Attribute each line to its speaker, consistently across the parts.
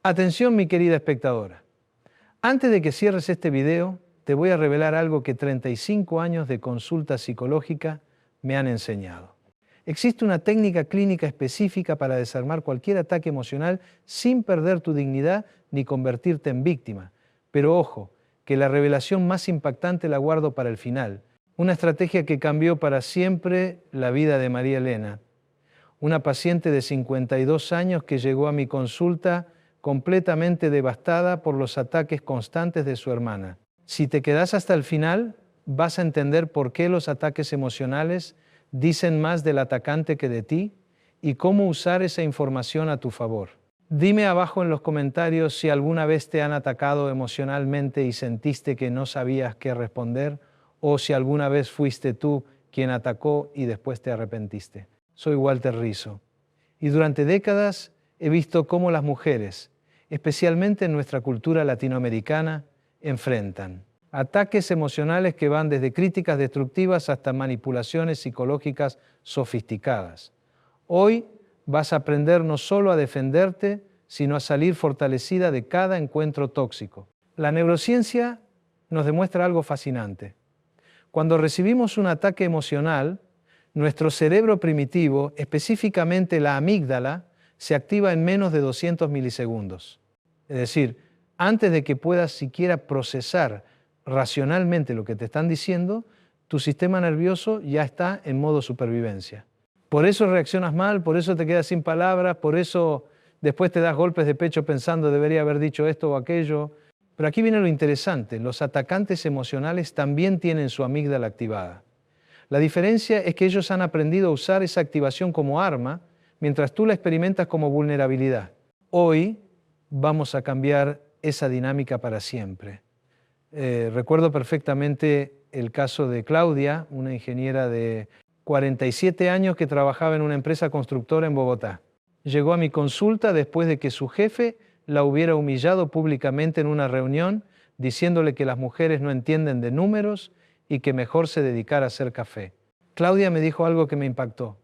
Speaker 1: Atención, mi querida espectadora. Antes de que cierres este video, te voy a revelar algo que 35 años de consulta psicológica me han enseñado. Existe una técnica clínica específica para desarmar cualquier ataque emocional sin perder tu dignidad ni convertirte en víctima. Pero ojo, que la revelación más impactante la guardo para el final. Una estrategia que cambió para siempre la vida de María Elena, una paciente de 52 años que llegó a mi consulta completamente devastada por los ataques constantes de su hermana. Si te quedas hasta el final, vas a entender por qué los ataques emocionales dicen más del atacante que de ti y cómo usar esa información a tu favor. Dime abajo en los comentarios si alguna vez te han atacado emocionalmente y sentiste que no sabías qué responder, o si alguna vez fuiste tú quien atacó y después te arrepentiste. Soy Walter Rizzo y durante décadas he visto cómo las mujeres, especialmente en nuestra cultura latinoamericana, enfrentan ataques emocionales que van desde críticas destructivas hasta manipulaciones psicológicas sofisticadas. Hoy vas a aprender no solo a defenderte, sino a salir fortalecida de cada encuentro tóxico. La neurociencia nos demuestra algo fascinante. Cuando recibimos un ataque emocional, nuestro cerebro primitivo, específicamente la amígdala, se activa en menos de 200 milisegundos. Es decir, antes de que puedas siquiera procesar racionalmente lo que te están diciendo, tu sistema nervioso ya está en modo supervivencia. Por eso reaccionas mal, por eso te quedas sin palabras, por eso después te das golpes de pecho pensando debería haber dicho esto o aquello. Pero aquí viene lo interesante, los atacantes emocionales también tienen su amígdala activada. La diferencia es que ellos han aprendido a usar esa activación como arma, mientras tú la experimentas como vulnerabilidad. Hoy vamos a cambiar esa dinámica para siempre. Recuerdo perfectamente el caso de Claudia, una ingeniera de 47 años que trabajaba en una empresa constructora en Bogotá. Llegó a mi consulta después de que su jefe la hubiera humillado públicamente en una reunión, diciéndole que las mujeres no entienden de números y que mejor se dedicara a hacer café. Claudia me dijo algo que me impactó.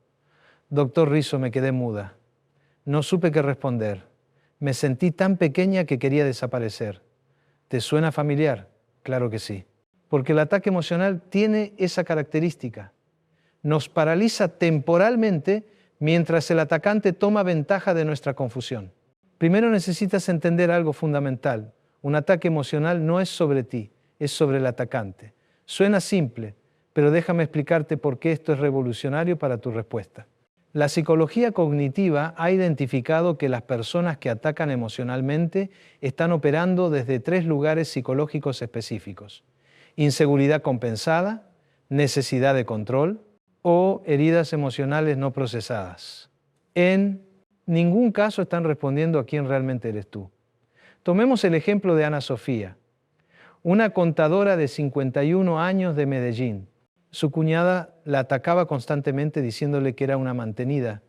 Speaker 1: Doctor Rizzo, me quedé muda. No supe qué responder. Me sentí tan pequeña que quería desaparecer. ¿Te suena familiar? Claro que sí. Porque el ataque emocional tiene esa característica. Nos paraliza temporalmente mientras el atacante toma ventaja de nuestra confusión. Primero necesitas entender algo fundamental. Un ataque emocional no es sobre ti, es sobre el atacante. Suena simple, pero déjame explicarte por qué esto es revolucionario para tu respuesta. La psicología cognitiva ha identificado que las personas que atacan emocionalmente están operando desde 3 lugares psicológicos específicos: inseguridad compensada, necesidad de control o heridas emocionales no procesadas. En ningún caso están respondiendo a quién realmente eres tú. Tomemos el ejemplo de Ana Sofía, una contadora de 51 años de Medellín. Su cuñada la atacaba constantemente diciéndole que era una mantenida,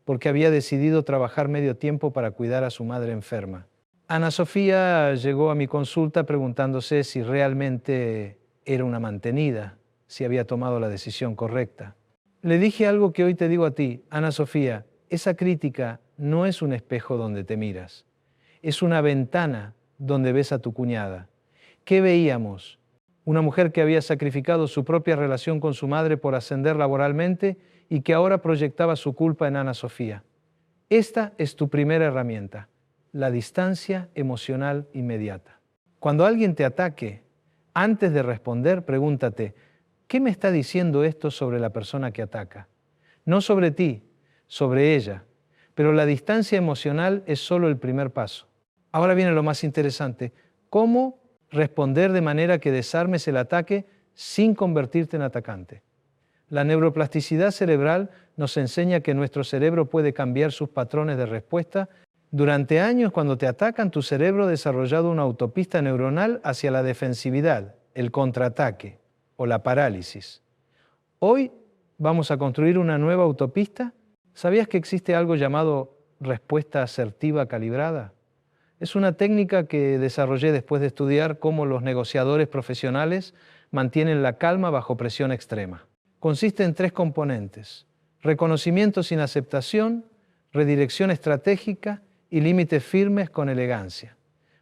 Speaker 1: porque había decidido trabajar medio tiempo para cuidar a su madre enferma. Ana Sofía llegó a mi consulta preguntándose si realmente era una mantenida, si había tomado la decisión correcta. Le dije algo que hoy te digo a ti: Ana Sofía, esa crítica no es un espejo donde te miras, es una ventana donde ves a tu cuñada. ¿Qué veíamos? Una mujer que había sacrificado su propia relación con su madre por ascender laboralmente y que ahora proyectaba su culpa en Ana Sofía. Esta es tu primera herramienta, la distancia emocional inmediata. Cuando alguien te ataque, antes de responder, pregúntate: ¿qué me está diciendo esto sobre la persona que ataca? No sobre ti, sobre ella. Pero la distancia emocional es solo el primer paso. Ahora viene lo más interesante: ¿cómo responder de manera que desarmes el ataque sin convertirte en atacante? La neuroplasticidad cerebral nos enseña que nuestro cerebro puede cambiar sus patrones de respuesta. Durante años, cuando te atacan, tu cerebro ha desarrollado una autopista neuronal hacia la defensividad, el contraataque o la parálisis. Hoy vamos a construir una nueva autopista. ¿Sabías que existe algo llamado respuesta asertiva calibrada? Es una técnica que desarrollé después de estudiar cómo los negociadores profesionales mantienen la calma bajo presión extrema. Consiste en 3 componentes: reconocimiento sin aceptación, redirección estratégica y límites firmes con elegancia.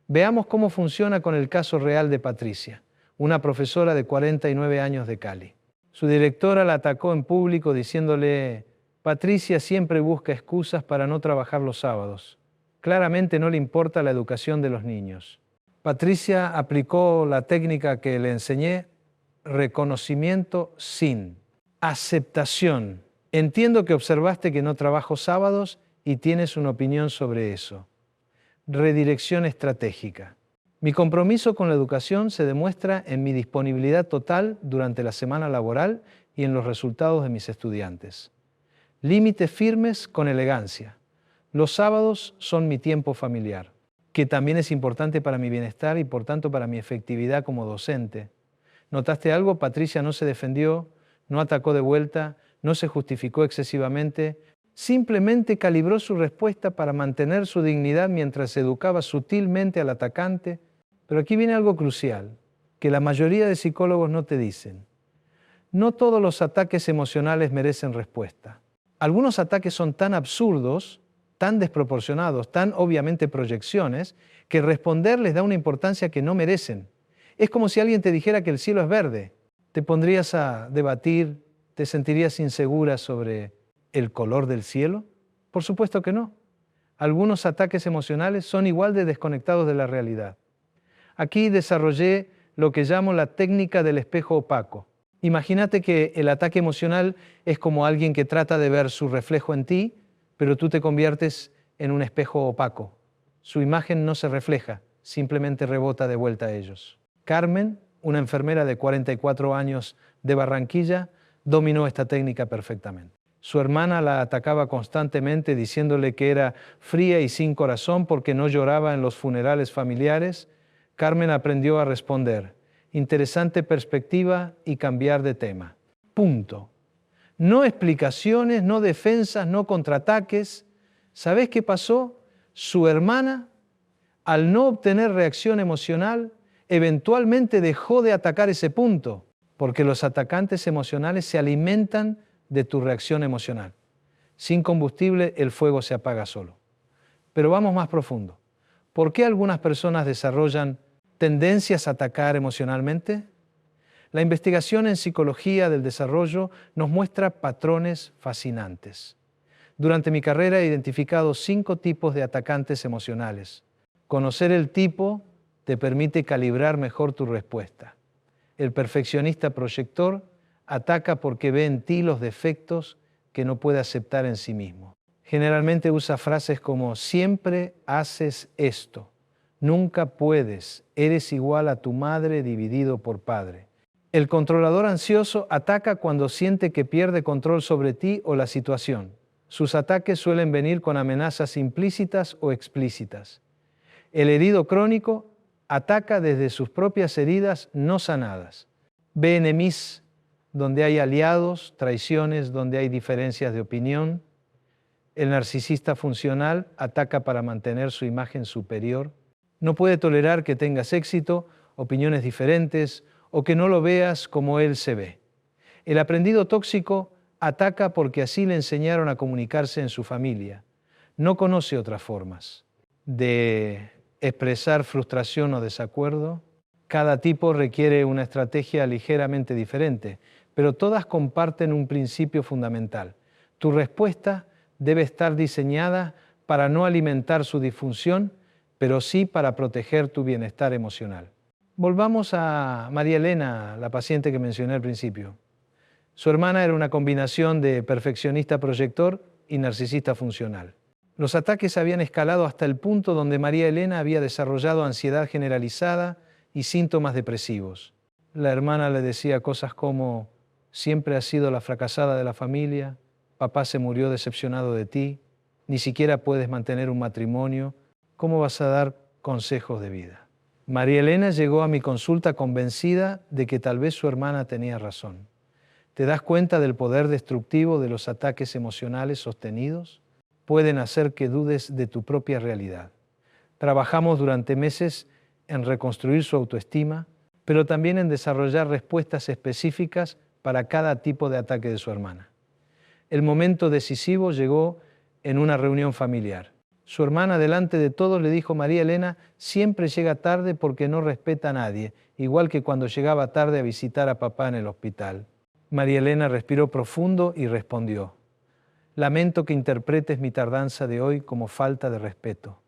Speaker 1: Veamos cómo funciona con el caso real de Patricia, una profesora de 49 años de Cali. Su directora la atacó en público diciéndole: Patricia siempre busca excusas para no trabajar los sábados. Claramente no le importa la educación de los niños. Patricia aplicó la técnica que le enseñé: reconocimiento sin aceptación. Entiendo que observaste que no trabajo sábados y tienes una opinión sobre eso. Redirección estratégica. Mi compromiso con la educación se demuestra en mi disponibilidad total durante la semana laboral y en los resultados de mis estudiantes. Límites firmes con elegancia. Los sábados son mi tiempo familiar, que también es importante para mi bienestar y por tanto para mi efectividad como docente. ¿Notaste algo? Patricia no se defendió, no atacó de vuelta, no se justificó excesivamente, simplemente calibró su respuesta para mantener su dignidad mientras educaba sutilmente al atacante. Pero aquí viene algo crucial, que la mayoría de psicólogos no te dicen. No todos los ataques emocionales merecen respuesta. Algunos ataques son tan absurdos, tan desproporcionados, tan obviamente proyecciones, que responder les da una importancia que no merecen. Es como si alguien te dijera que el cielo es verde. ¿Te pondrías a debatir? ¿Te sentirías insegura sobre el color del cielo? Por supuesto que no. Algunos ataques emocionales son igual de desconectados de la realidad. Aquí desarrollé lo que llamo la técnica del espejo opaco. Imagínate que el ataque emocional es como alguien que trata de ver su reflejo en ti, pero tú te conviertes en un espejo opaco. Su imagen no se refleja, simplemente rebota de vuelta a ellos. Carmen, una enfermera de 44 años de Barranquilla, dominó esta técnica perfectamente. Su hermana la atacaba constantemente diciéndole que era fría y sin corazón porque no lloraba en los funerales familiares. Carmen aprendió a responder: interesante perspectiva y cambiar de tema. Punto. No explicaciones, no defensas, no contraataques. ¿Sabés qué pasó? Su hermana, al no obtener reacción emocional, eventualmente dejó de atacar ese punto, porque los atacantes emocionales se alimentan de tu reacción emocional. Sin combustible, el fuego se apaga solo. Pero vamos más profundo. ¿Por qué algunas personas desarrollan tendencias a atacar emocionalmente? La investigación en psicología del desarrollo nos muestra patrones fascinantes. Durante mi carrera he identificado 5 tipos de atacantes emocionales. Conocer el tipo te permite calibrar mejor tu respuesta. El perfeccionista proyector ataca porque ve en ti los defectos que no puede aceptar en sí mismo. Generalmente usa frases como: siempre haces esto, nunca puedes, eres igual a tu madre dividido por padre. El controlador ansioso ataca cuando siente que pierde control sobre ti o la situación. Sus ataques suelen venir con amenazas implícitas o explícitas. El herido crónico ataca desde sus propias heridas no sanadas. Ve enemies donde hay aliados, traiciones donde hay diferencias de opinión. El narcisista funcional ataca para mantener su imagen superior. No puede tolerar que tengas éxito, opiniones diferentes o que no lo veas como él se ve. El aprendido tóxico ataca porque así le enseñaron a comunicarse en su familia. No conoce otras formas de expresar frustración o desacuerdo. Cada tipo requiere una estrategia ligeramente diferente, pero todas comparten un principio fundamental. Tu respuesta debe estar diseñada para no alimentar su disfunción, pero sí para proteger tu bienestar emocional. Volvamos a María Elena, la paciente que mencioné al principio. Su hermana era una combinación de perfeccionista proyector y narcisista funcional. Los ataques habían escalado hasta el punto donde María Elena había desarrollado ansiedad generalizada y síntomas depresivos. La hermana le decía cosas como: siempre has sido la fracasada de la familia, papá se murió decepcionado de ti, ni siquiera puedes mantener un matrimonio, ¿cómo vas a dar consejos de vida? María Elena llegó a mi consulta convencida de que tal vez su hermana tenía razón. ¿Te das cuenta del poder destructivo de los ataques emocionales sostenidos? Pueden hacer que dudes de tu propia realidad. Trabajamos durante meses en reconstruir su autoestima, pero también en desarrollar respuestas específicas para cada tipo de ataque de su hermana. El momento decisivo llegó en una reunión familiar. Su hermana, delante de todos, le dijo: María Elena siempre llega tarde porque no respeta a nadie, igual que cuando llegaba tarde a visitar a papá en el hospital. María Elena respiró profundo y respondió: lamento que interpretes mi tardanza de hoy como falta de respeto.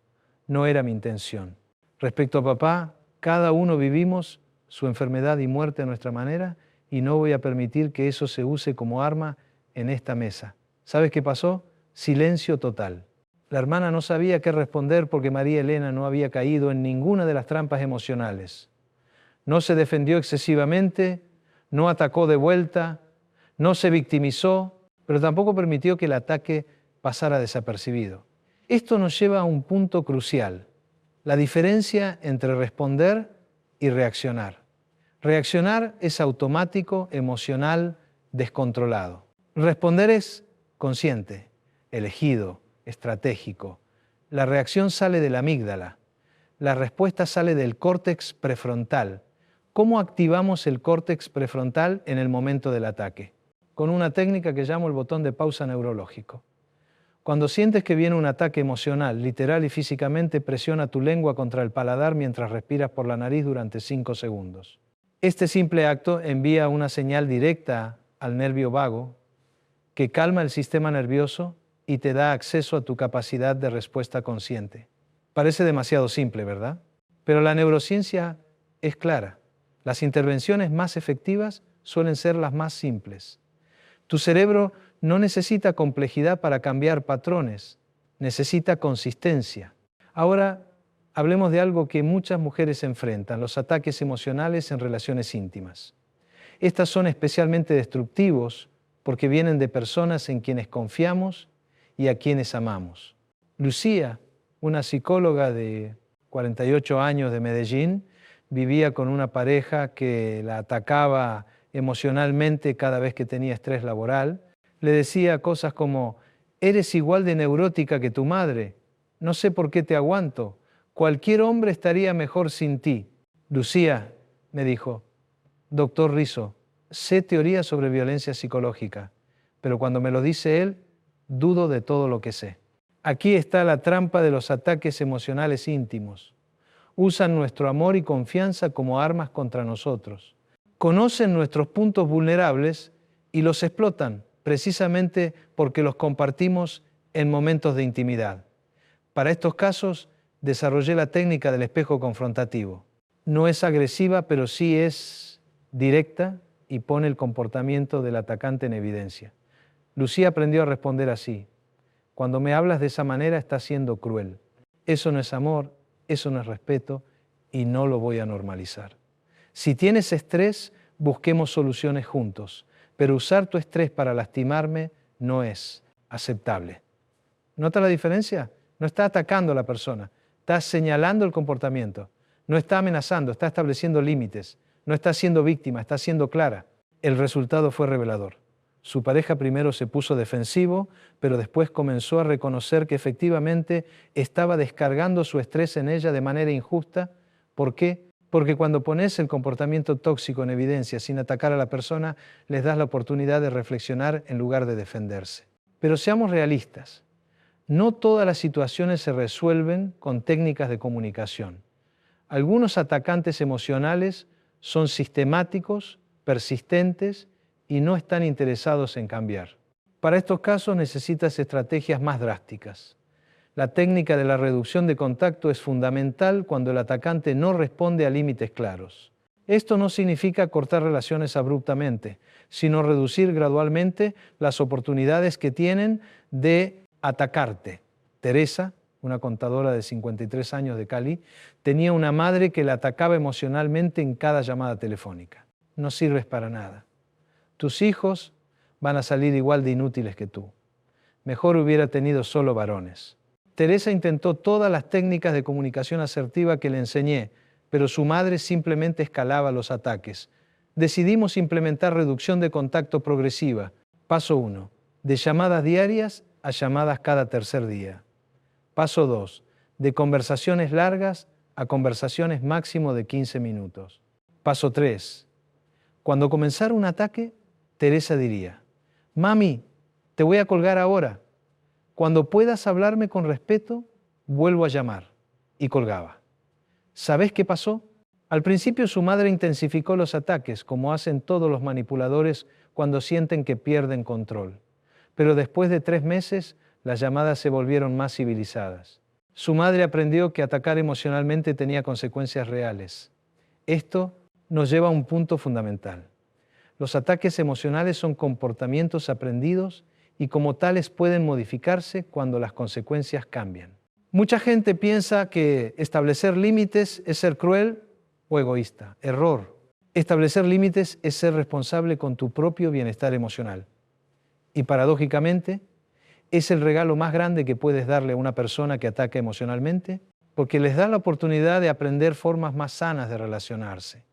Speaker 1: No era mi intención. Respecto a papá, cada uno vivimos su enfermedad y muerte a nuestra manera y no voy a permitir que eso se use como arma en esta mesa. ¿Sabes qué pasó? Silencio total. La hermana no sabía qué responder porque María Elena no había caído en ninguna de las trampas emocionales. No se defendió excesivamente, no atacó de vuelta, no se victimizó, pero tampoco permitió que el ataque pasara desapercibido. Esto nos lleva a un punto crucial, la diferencia entre responder y reaccionar. Reaccionar es automático, emocional, descontrolado. Responder es consciente, elegido, estratégico. La reacción sale de la amígdala. La respuesta sale del córtex prefrontal. ¿Cómo activamos el córtex prefrontal en el momento del ataque? Con una técnica que llamo el botón de pausa neurológico. Cuando sientes que viene un ataque emocional, literal y físicamente, presiona tu lengua contra el paladar mientras respiras por la nariz durante 5 segundos. Este simple acto envía una señal directa al nervio vago que calma el sistema nervioso y te da acceso a tu capacidad de respuesta consciente. Parece demasiado simple, ¿verdad? Pero la neurociencia es clara. Las intervenciones más efectivas suelen ser las más simples. Tu cerebro no necesita complejidad para cambiar patrones, necesita consistencia. Ahora, hablemos de algo que muchas mujeres enfrentan, los ataques emocionales en relaciones íntimas. Estas son especialmente destructivos porque vienen de personas en quienes confiamos y a quienes amamos. Lucía, una psicóloga de 48 años de Medellín, vivía con una pareja que la atacaba emocionalmente cada vez que tenía estrés laboral. Le decía cosas como: eres igual de neurótica que tu madre, no sé por qué te aguanto, cualquier hombre estaría mejor sin ti. Lucía, me dijo, doctor Rizzo, sé teoría sobre violencia psicológica, pero cuando me lo dice él, dudo de todo lo que sé. Aquí está la trampa de los ataques emocionales íntimos. Usan nuestro amor y confianza como armas contra nosotros. Conocen nuestros puntos vulnerables y los explotan precisamente porque los compartimos en momentos de intimidad. Para estos casos, desarrollé la técnica del espejo confrontativo. No es agresiva, pero sí es directa y pone el comportamiento del atacante en evidencia. Lucía aprendió a responder así: cuando me hablas de esa manera estás siendo cruel. Eso no es amor, eso no es respeto y no lo voy a normalizar. Si tienes estrés, busquemos soluciones juntos, pero usar tu estrés para lastimarme no es aceptable. ¿Nota la diferencia? No está atacando a la persona, está señalando el comportamiento, no está amenazando, está estableciendo límites, no está siendo víctima, está siendo clara. El resultado fue revelador. Su pareja primero se puso defensivo, pero después comenzó a reconocer que efectivamente estaba descargando su estrés en ella de manera injusta. ¿Por qué? Porque cuando pones el comportamiento tóxico en evidencia sin atacar a la persona, les das la oportunidad de reflexionar en lugar de defenderse. Pero seamos realistas. No todas las situaciones se resuelven con técnicas de comunicación. Algunos atacantes emocionales son sistemáticos, persistentes y no están interesados en cambiar. Para estos casos necesitas estrategias más drásticas. La técnica de la reducción de contacto es fundamental cuando el atacante no responde a límites claros. Esto no significa cortar relaciones abruptamente, sino reducir gradualmente las oportunidades que tienen de atacarte. Teresa, una contadora de 53 años de Cali, tenía una madre que la atacaba emocionalmente en cada llamada telefónica. No sirves para nada. Tus hijos van a salir igual de inútiles que tú. Mejor hubiera tenido solo varones. Teresa intentó todas las técnicas de comunicación asertiva que le enseñé, pero su madre simplemente escalaba los ataques. Decidimos implementar reducción de contacto progresiva. Paso 1. De llamadas diarias a llamadas cada tercer día. Paso 2. De conversaciones largas a conversaciones máximo de 15 minutos. Paso 3. Cuando comenzara un ataque, Teresa diría: mami, te voy a colgar ahora. Cuando puedas hablarme con respeto, vuelvo a llamar, y colgaba. ¿Sabes qué pasó? Al principio su madre intensificó los ataques, como hacen todos los manipuladores cuando sienten que pierden control. Pero después de 3 meses, las llamadas se volvieron más civilizadas. Su madre aprendió que atacar emocionalmente tenía consecuencias reales. Esto nos lleva a un punto fundamental. Los ataques emocionales son comportamientos aprendidos y como tales pueden modificarse cuando las consecuencias cambian. Mucha gente piensa que establecer límites es ser cruel o egoísta. Error. Establecer límites es ser responsable con tu propio bienestar emocional. Y paradójicamente, es el regalo más grande que puedes darle a una persona que ataca emocionalmente, porque les da la oportunidad de aprender formas más sanas de relacionarse.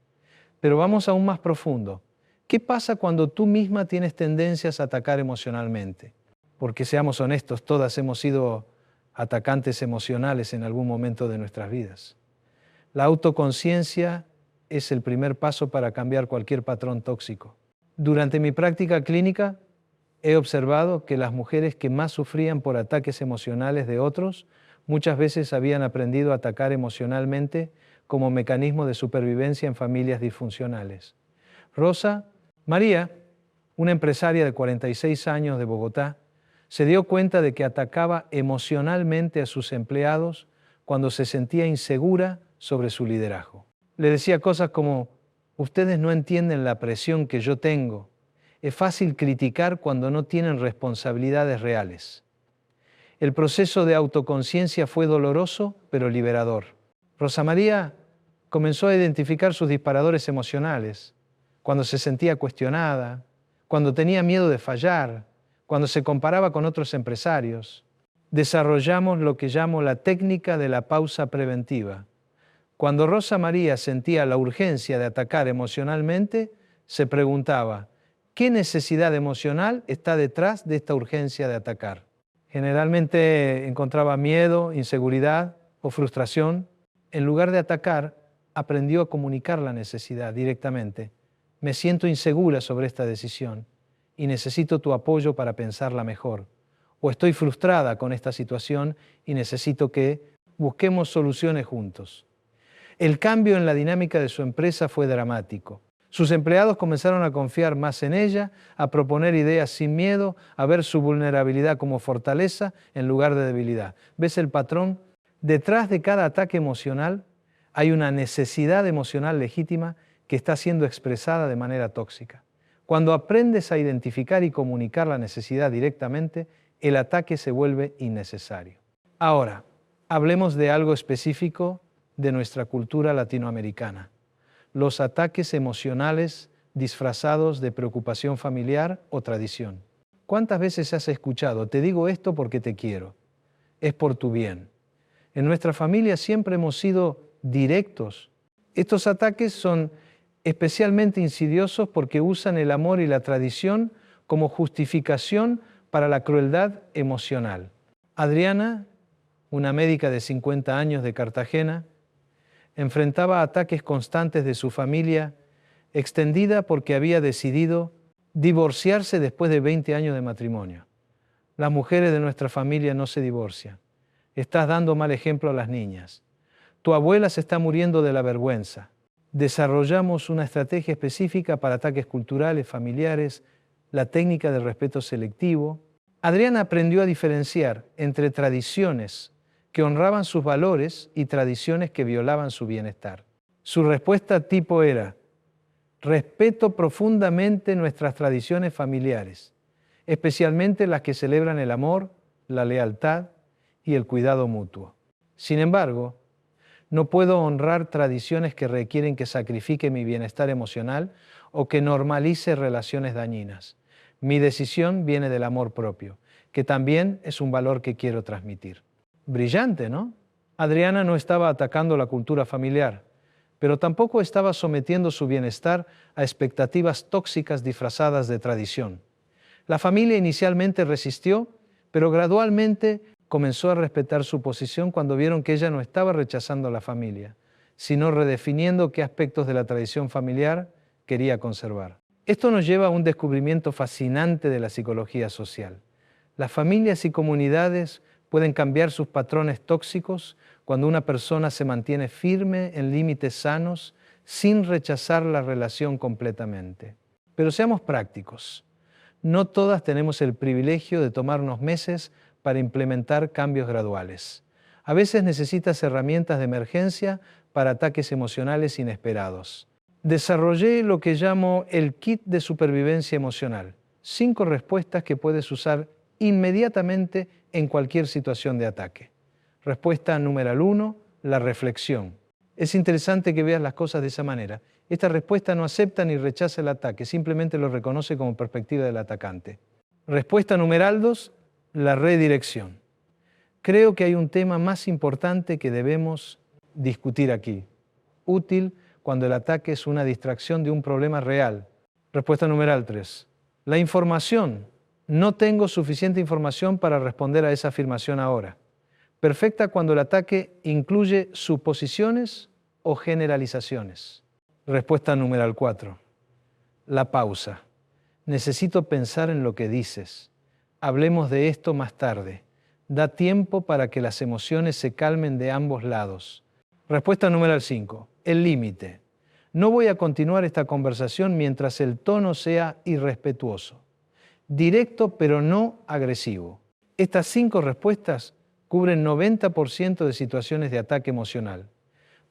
Speaker 1: Pero vamos aún más profundo. ¿Qué pasa cuando tú misma tienes tendencias a atacar emocionalmente? Porque seamos honestos, todas hemos sido atacantes emocionales en algún momento de nuestras vidas. La autoconciencia es el primer paso para cambiar cualquier patrón tóxico. Durante mi práctica clínica, he observado que las mujeres que más sufrían por ataques emocionales de otros muchas veces habían aprendido a atacar emocionalmente como mecanismo de supervivencia en familias disfuncionales. Rosa María, una empresaria de 46 años de Bogotá, se dio cuenta de que atacaba emocionalmente a sus empleados cuando se sentía insegura sobre su liderazgo. Le decía cosas como: ustedes no entienden la presión que yo tengo. Es fácil criticar cuando no tienen responsabilidades reales. El proceso de autoconciencia fue doloroso, pero liberador. Rosa María comenzó a identificar sus disparadores emocionales, cuando se sentía cuestionada, cuando tenía miedo de fallar, cuando se comparaba con otros empresarios. Desarrollamos lo que llamo la técnica de la pausa preventiva. Cuando Rosa María sentía la urgencia de atacar emocionalmente, se preguntaba: ¿qué necesidad emocional está detrás de esta urgencia de atacar? Generalmente encontraba miedo, inseguridad o frustración. En lugar de atacar, aprendió a comunicar la necesidad directamente. Me siento insegura sobre esta decisión y necesito tu apoyo para pensarla mejor. O estoy frustrada con esta situación y necesito que busquemos soluciones juntos. El cambio en la dinámica de su empresa fue dramático. Sus empleados comenzaron a confiar más en ella, a proponer ideas sin miedo, a ver su vulnerabilidad como fortaleza en lugar de debilidad. ¿Ves el patrón? Detrás de cada ataque emocional hay una necesidad emocional legítima que está siendo expresada de manera tóxica. Cuando aprendes a identificar y comunicar la necesidad directamente, el ataque se vuelve innecesario. Ahora, hablemos de algo específico de nuestra cultura latinoamericana: los ataques emocionales disfrazados de preocupación familiar o tradición. ¿Cuántas veces has escuchado: te digo esto porque te quiero, es por tu bien? En nuestra familia siempre hemos sido directos. Estos ataques son especialmente insidiosos porque usan el amor y la tradición como justificación para la crueldad emocional. Adriana, una médica de 50 años de Cartagena, enfrentaba ataques constantes de su familia extendida porque había decidido divorciarse después de 20 años de matrimonio. Las mujeres de nuestra familia no se divorcian. Estás dando mal ejemplo a las niñas. Tu abuela se está muriendo de la vergüenza. Desarrollamos una estrategia específica para ataques culturales, familiares, la técnica del respeto selectivo. Adriana aprendió a diferenciar entre tradiciones que honraban sus valores y tradiciones que violaban su bienestar. Su respuesta tipo era: respeto profundamente nuestras tradiciones familiares, especialmente las que celebran el amor, la lealtad y el cuidado mutuo. Sin embargo, no puedo honrar tradiciones que requieren que sacrifique mi bienestar emocional o que normalice relaciones dañinas. Mi decisión viene del amor propio, que también es un valor que quiero transmitir. Brillante, ¿no? Adriana no estaba atacando la cultura familiar, pero tampoco estaba sometiendo su bienestar a expectativas tóxicas disfrazadas de tradición. La familia inicialmente resistió, pero gradualmente comenzó a respetar su posición cuando vieron que ella no estaba rechazando a la familia, sino redefiniendo qué aspectos de la tradición familiar quería conservar. Esto nos lleva a un descubrimiento fascinante de la psicología social. Las familias y comunidades Pueden cambiar sus patrones tóxicos cuando una persona se mantiene firme en límites sanos sin rechazar la relación completamente. Pero seamos prácticos. No todas tenemos el privilegio de tomarnos meses para implementar cambios graduales. A veces necesitas herramientas de emergencia para ataques emocionales inesperados. Desarrollé lo que llamo el kit de supervivencia emocional. 5 respuestas que puedes usar inmediatamente en cualquier situación de ataque. Respuesta número 1, la reflexión. Es interesante que veas las cosas de esa manera. Esta respuesta no acepta ni rechaza el ataque, simplemente lo reconoce como perspectiva del atacante. Respuesta número 2, la redirección. Creo que hay un tema más importante que debemos discutir aquí. Útil cuando el ataque es una distracción de un problema real. Respuesta número 3. La información. No tengo suficiente información para responder a esa afirmación ahora. Perfecta cuando el ataque incluye suposiciones o generalizaciones. Respuesta número 4. La pausa. Necesito pensar en lo que dices. Hablemos de esto más tarde. Da tiempo para que las emociones se calmen de ambos lados. Respuesta número 5. El límite. No voy a continuar esta conversación mientras el tono sea irrespetuoso. Directo pero no agresivo. Estas 5 respuestas cubren 90% de situaciones de ataque emocional.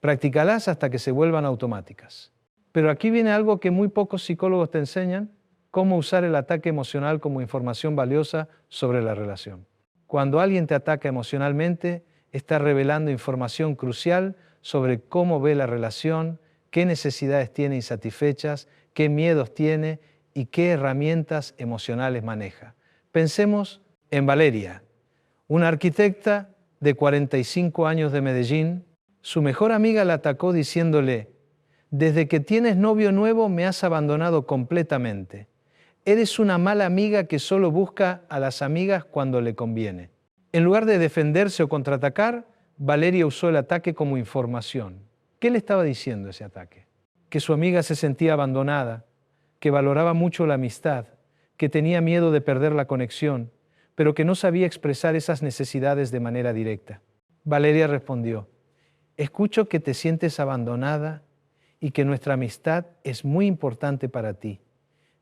Speaker 1: Practícalas hasta que se vuelvan automáticas. Pero aquí viene algo que muy pocos psicólogos te enseñan: cómo usar el ataque emocional como información valiosa sobre la relación. Cuando alguien te ataca emocionalmente, está revelando información crucial sobre cómo ve la relación, qué necesidades tiene insatisfechas, qué miedos tiene y qué herramientas emocionales maneja. Pensemos en Valeria, una arquitecta de 45 años de Medellín. Su mejor amiga la atacó diciéndole: «Desde que tienes novio nuevo me has abandonado completamente. Eres una mala amiga que solo busca a las amigas cuando le conviene». En lugar de defenderse o contraatacar, Valeria usó el ataque como información. ¿Qué le estaba diciendo ese ataque? Que su amiga se sentía abandonada, que valoraba mucho la amistad, que tenía miedo de perder la conexión, pero que no sabía expresar esas necesidades de manera directa. Valeria respondió: «Escucho que te sientes abandonada y que nuestra amistad es muy importante para ti.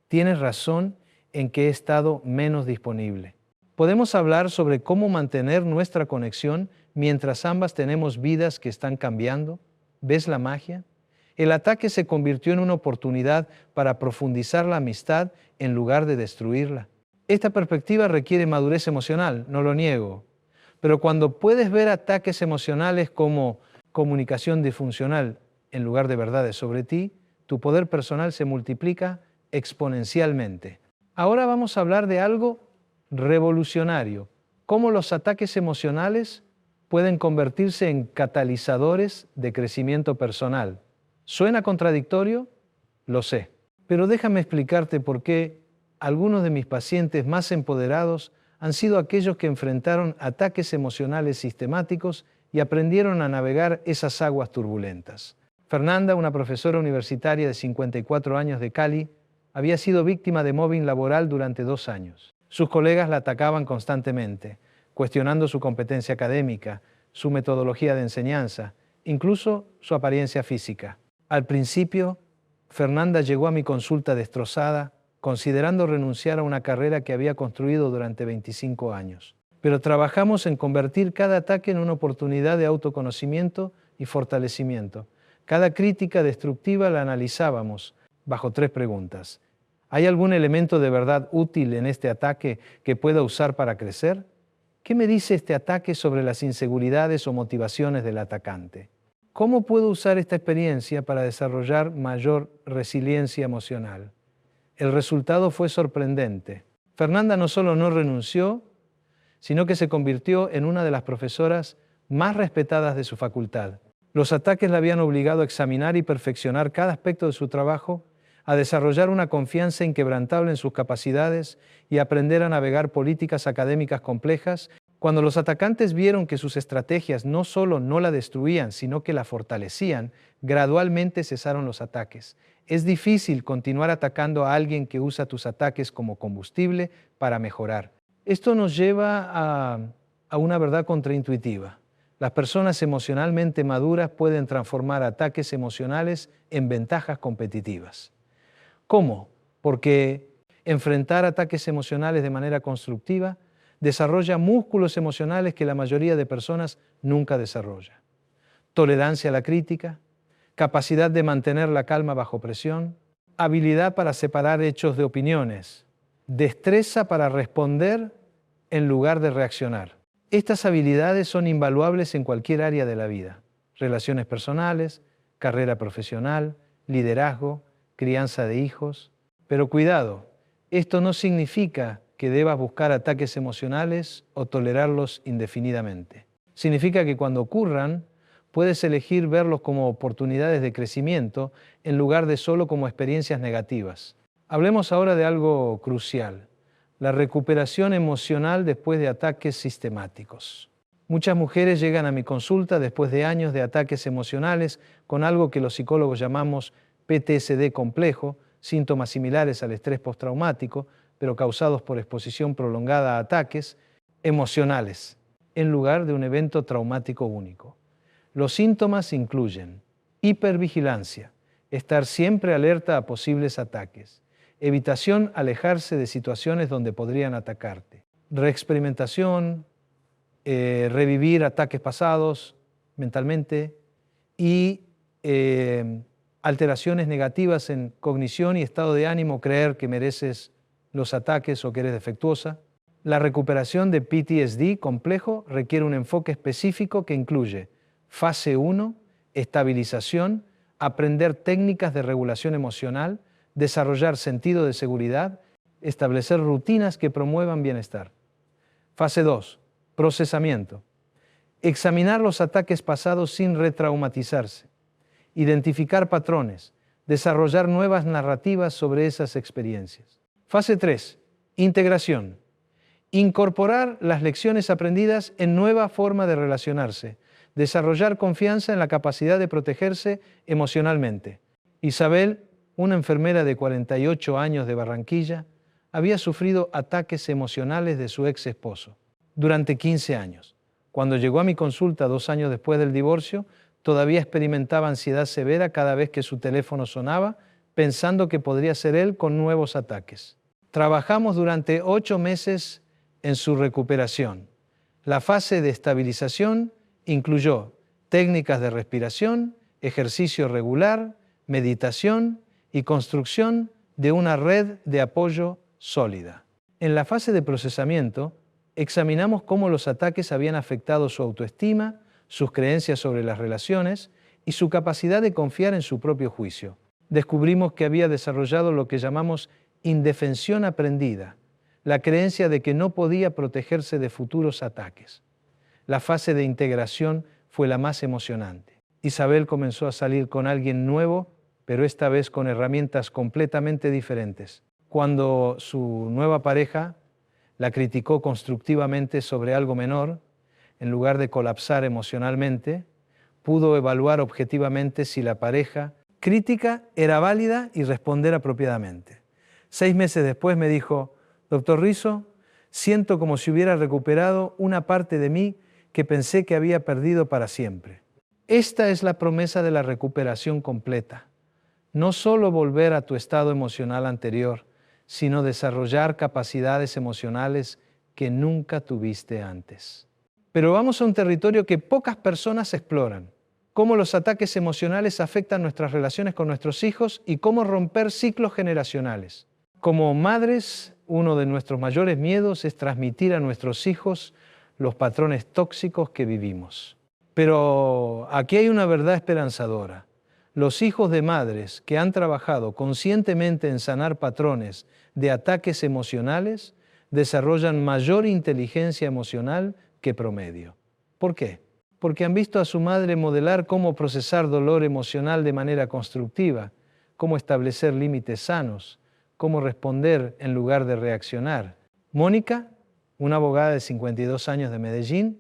Speaker 1: Tienes razón en que he estado menos disponible. Podemos hablar sobre cómo mantener nuestra conexión mientras ambas tenemos vidas que están cambiando». ¿Ves la magia? El ataque se convirtió en una oportunidad para profundizar la amistad en lugar de destruirla. Esta perspectiva requiere madurez emocional, no lo niego. Pero cuando puedes ver ataques emocionales como comunicación disfuncional en lugar de verdades sobre ti, tu poder personal se multiplica exponencialmente. Ahora vamos a hablar de algo revolucionario: cómo los ataques emocionales pueden convertirse en catalizadores de crecimiento personal. ¿Suena contradictorio? Lo sé. Pero déjame explicarte por qué algunos de mis pacientes más empoderados han sido aquellos que enfrentaron ataques emocionales sistemáticos y aprendieron a navegar esas aguas turbulentas. Fernanda, una profesora universitaria de 54 años de Cali, había sido víctima de mobbing laboral durante 2 años. Sus colegas la atacaban constantemente, cuestionando su competencia académica, su metodología de enseñanza, incluso su apariencia física. Al principio, Fernanda llegó a mi consulta destrozada, considerando renunciar a una carrera que había construido durante 25 años. Pero trabajamos en convertir cada ataque en una oportunidad de autoconocimiento y fortalecimiento. Cada crítica destructiva la analizábamos bajo 3 preguntas. ¿Hay algún elemento de verdad útil en este ataque que pueda usar para crecer? ¿Qué me dice este ataque sobre las inseguridades o motivaciones del atacante? ¿Cómo puedo usar esta experiencia para desarrollar mayor resiliencia emocional? El resultado fue sorprendente. Fernanda no solo no renunció, sino que se convirtió en una de las profesoras más respetadas de su facultad. Los ataques la habían obligado a examinar y perfeccionar cada aspecto de su trabajo, a desarrollar una confianza inquebrantable en sus capacidades y a aprender a navegar políticas académicas complejas. Cuando los atacantes vieron que sus estrategias no solo no la destruían, sino que la fortalecían, gradualmente cesaron los ataques. Es difícil continuar atacando a alguien que usa tus ataques como combustible para mejorar. Esto nos lleva a a una verdad contraintuitiva. Las personas emocionalmente maduras pueden transformar ataques emocionales en ventajas competitivas. ¿Cómo? Porque enfrentar ataques emocionales de manera constructiva desarrolla músculos emocionales que la mayoría de personas nunca desarrolla. Tolerancia a la crítica, capacidad de mantener la calma bajo presión, habilidad para separar hechos de opiniones, destreza para responder en lugar de reaccionar. Estas habilidades son invaluables en cualquier área de la vida: relaciones personales, carrera profesional, liderazgo, crianza de hijos. Pero cuidado, esto no significa que debas buscar ataques emocionales o tolerarlos indefinidamente. Significa que cuando ocurran, puedes elegir verlos como oportunidades de crecimiento en lugar de solo como experiencias negativas. Hablemos ahora de algo crucial: la recuperación emocional después de ataques sistemáticos. Muchas mujeres llegan a mi consulta después de años de ataques emocionales con algo que los psicólogos llamamos PTSD complejo, síntomas similares al estrés postraumático, pero causados por exposición prolongada a ataques emocionales, en lugar de un evento traumático único. Los síntomas incluyen hipervigilancia, estar siempre alerta a posibles ataques; evitación, alejarse de situaciones donde podrían atacarte; reexperimentación, revivir ataques pasados mentalmente; y alteraciones negativas en cognición y estado de ánimo, creer que mereces los ataques o que eres defectuosa. La recuperación de PTSD complejo requiere un enfoque específico que incluye fase 1, estabilización, aprender técnicas de regulación emocional, desarrollar sentido de seguridad, establecer rutinas que promuevan bienestar. Fase 2, procesamiento. Examinar los ataques pasados sin retraumatizarse. Identificar patrones, desarrollar nuevas narrativas sobre esas experiencias. Fase 3, integración. Incorporar las lecciones aprendidas en nueva forma de relacionarse. Desarrollar confianza en la capacidad de protegerse emocionalmente. Isabel, una enfermera de 48 años de Barranquilla, había sufrido ataques emocionales de su ex esposo durante 15 años. Cuando llegó a mi consulta 2 años después del divorcio, todavía experimentaba ansiedad severa cada vez que su teléfono sonaba, pensando que podría ser él con nuevos ataques. Trabajamos durante 8 meses en su recuperación. La fase de estabilización incluyó técnicas de respiración, ejercicio regular, meditación y construcción de una red de apoyo sólida. En la fase de procesamiento, examinamos cómo los ataques habían afectado su autoestima, sus creencias sobre las relaciones y su capacidad de confiar en su propio juicio. Descubrimos que había desarrollado lo que llamamos indefensión aprendida, la creencia de que no podía protegerse de futuros ataques. La fase de integración fue la más emocionante. Isabel comenzó a salir con alguien nuevo, pero esta vez con herramientas completamente diferentes. Cuando su nueva pareja la criticó constructivamente sobre algo menor, en lugar de colapsar emocionalmente, pudo evaluar objetivamente si la pareja crítica era válida y responder apropiadamente. 6 meses después me dijo: «Doctor Rizzo, siento como si hubiera recuperado una parte de mí que pensé que había perdido para siempre». Esta es la promesa de la recuperación completa. No solo volver a tu estado emocional anterior, sino desarrollar capacidades emocionales que nunca tuviste antes. Pero vamos a un territorio que pocas personas exploran: cómo los ataques emocionales afectan nuestras relaciones con nuestros hijos y cómo romper ciclos generacionales. Como madres, uno de nuestros mayores miedos es transmitir a nuestros hijos los patrones tóxicos que vivimos. Pero aquí hay una verdad esperanzadora. Los hijos de madres que han trabajado conscientemente en sanar patrones de ataques emocionales desarrollan mayor inteligencia emocional que promedio. ¿Por qué? Porque han visto a su madre modelar cómo procesar dolor emocional de manera constructiva, cómo establecer límites sanos, cómo responder en lugar de reaccionar. Mónica, una abogada de 52 años de Medellín,